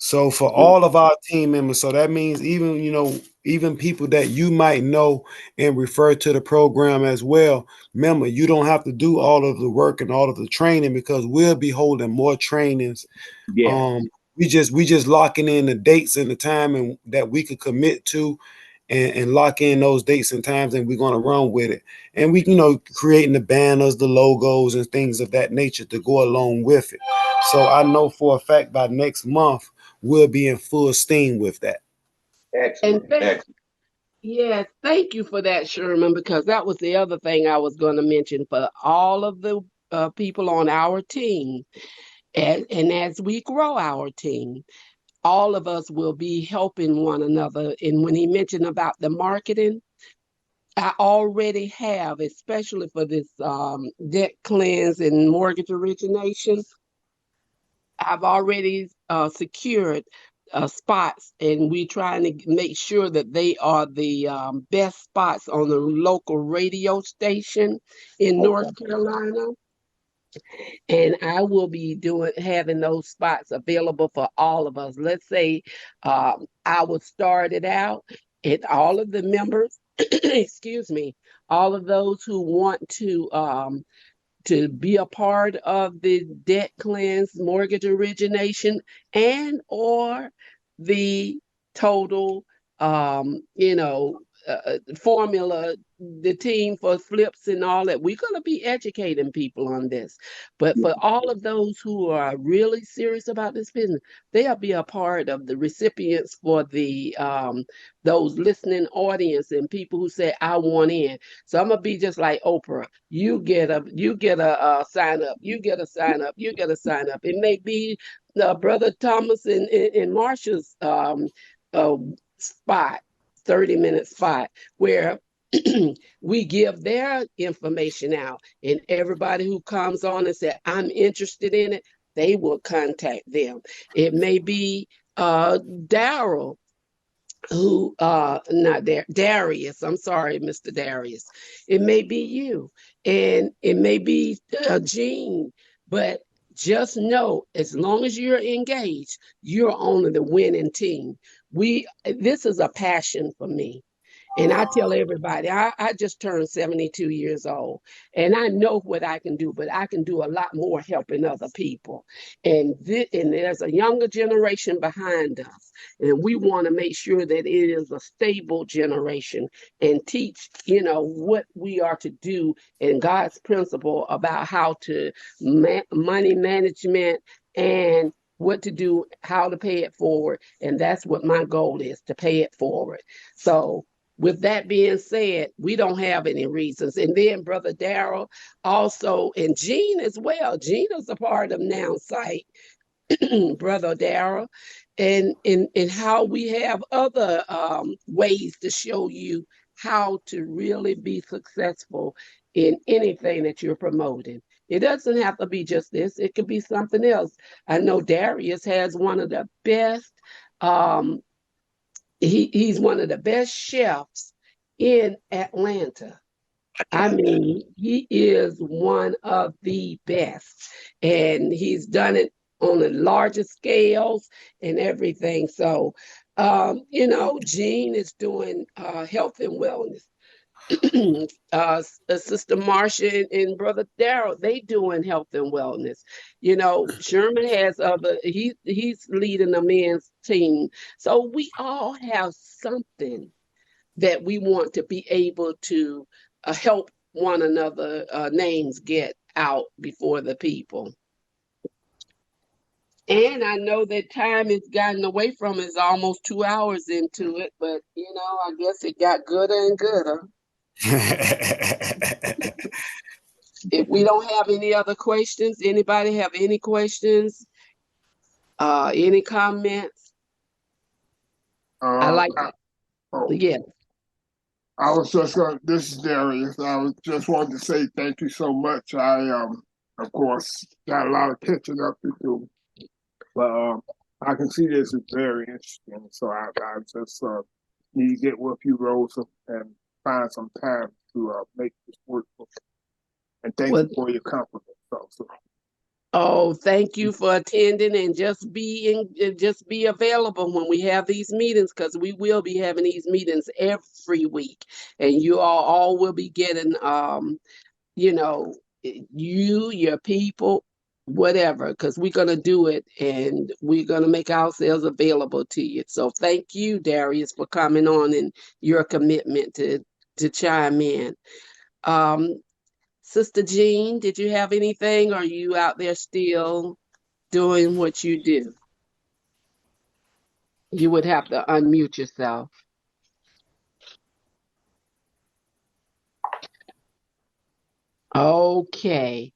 Speaker 6: So for all of our team members, so that means even people that you might know and refer to the program as well. Remember, you don't have to do all of the work and all of the training because we'll be holding more trainings.
Speaker 7: Yeah.
Speaker 6: we just locking in the dates and the time and that we could commit to, and lock in those dates and times, and we're going to run with it. And we, creating the banners, the logos, and things of that nature to go along with it. So I know for a fact by next month we'll be in full steam with that.
Speaker 2: And
Speaker 7: Excellent.
Speaker 2: yes, thank you for that, Sherman, because that was the other thing I was going to mention for all of the people on our team. And as we grow our team, all of us will be helping one another. And when he mentioned about the marketing, I already have, especially for this debt cleanse and mortgage origination, I've already secured spots, and we're trying to make sure that they are the best spots on the local radio station in North Carolina. And I will be having those spots available for all of us. Let's say I will start it out, and all of the members, excuse me, all of those who want to be a part of the debt cleanse mortgage origination and or the total formula, the team for flips and all that. We're going to be educating people on this, but for all of those who are really serious about this business, they'll be a part of the recipients for the those listening audience and people who say I want in. So I'm gonna be just like Oprah. You get a sign up. You get a sign up. You get a sign up. It may be Brother Thomas and Marsha's uh, spot, 30-minute spot where we give their information out, and everybody who comes on and said I'm interested in it, they will contact them. It may be Daryl who not Darius, I'm sorry, Mr. Darius. It may be you, and it may be Gene, but just know as long as you're engaged, you're on the winning team. This is a passion for me. And I tell everybody, I just turned 72 years old, and I know what I can do, but I can do a lot more helping other people. And there's a younger generation behind us, and we want to make sure that it is a stable generation and teach, what we are to do in God's principle about how to money management and what to do, how to pay it forward. And that's what my goal is, to pay it forward. So with that being said, we don't have any reasons. And then Brother Daryl also, and Gene as well. Gene is a part of Now Sight, Brother Daryl, and how we have other ways to show you how to really be successful in anything that you're promoting. It doesn't have to be just this. It could be something else. I know Darius has one of the best um, he's one of the best chefs in Atlanta. I mean, he is one of the best, and he's done it on the largest scales and everything. So, Gene is doing health and wellness. Sister Marcia and Brother Daryl, they doing health and wellness. Sherman has he's leading a men's team. So we all have something that we want to be able to help one another names get out before the people. And I know that time has gotten away from us, almost 2 hours into it, but I guess it got gooder and gooder. If we don't have any other questions, anybody have any questions? Any comments? I like that. Yeah.
Speaker 4: I was just going. This is Darius. I was just wanted to say thank you so much. I of course, got a lot of catching up to do, but I can see this is very interesting. So I just need to get with you, Rosa, and find some time to make this work. And thank you for your compliment. Also.
Speaker 2: Oh, thank you for attending, and just be available when we have these meetings, because we will be having these meetings every week, and you all will be getting your people whatever, because we're going to do it and we're going to make ourselves available to you. So thank you, Darius, for coming on and your commitment to chime in. Sister Jean, did you have anything? Or are you out there still doing what you do? You would have to unmute yourself. Okay.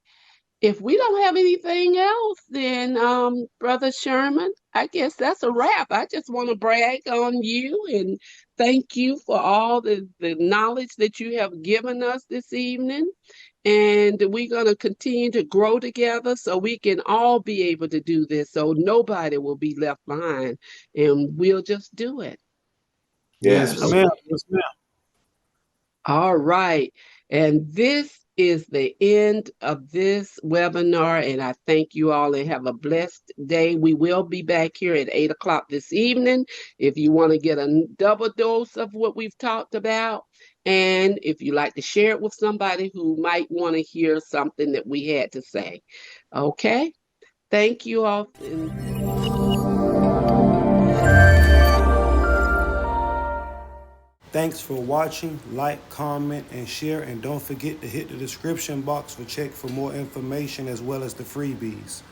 Speaker 2: If we don't have anything else, then Brother Sherman, I guess that's a wrap. I just want to brag on you and thank you for all the knowledge that you have given us this evening. And we're going to continue to grow together so we can all be able to do this, so nobody will be left behind, and we'll just do it.
Speaker 6: Yes,
Speaker 7: Yes.
Speaker 6: ma'am. Yes, ma'am.
Speaker 2: All right. And this is the end of this webinar. And I thank you all and have a blessed day. We will be back here at 8 o'clock this evening if you want to get a double dose of what we've talked about. And if you like to share it with somebody who might want to hear something that we had to say. Okay. Thank you all.
Speaker 1: Thanks for watching. Like, comment, and share. And don't forget to hit the description box for check for more information as well as the freebies.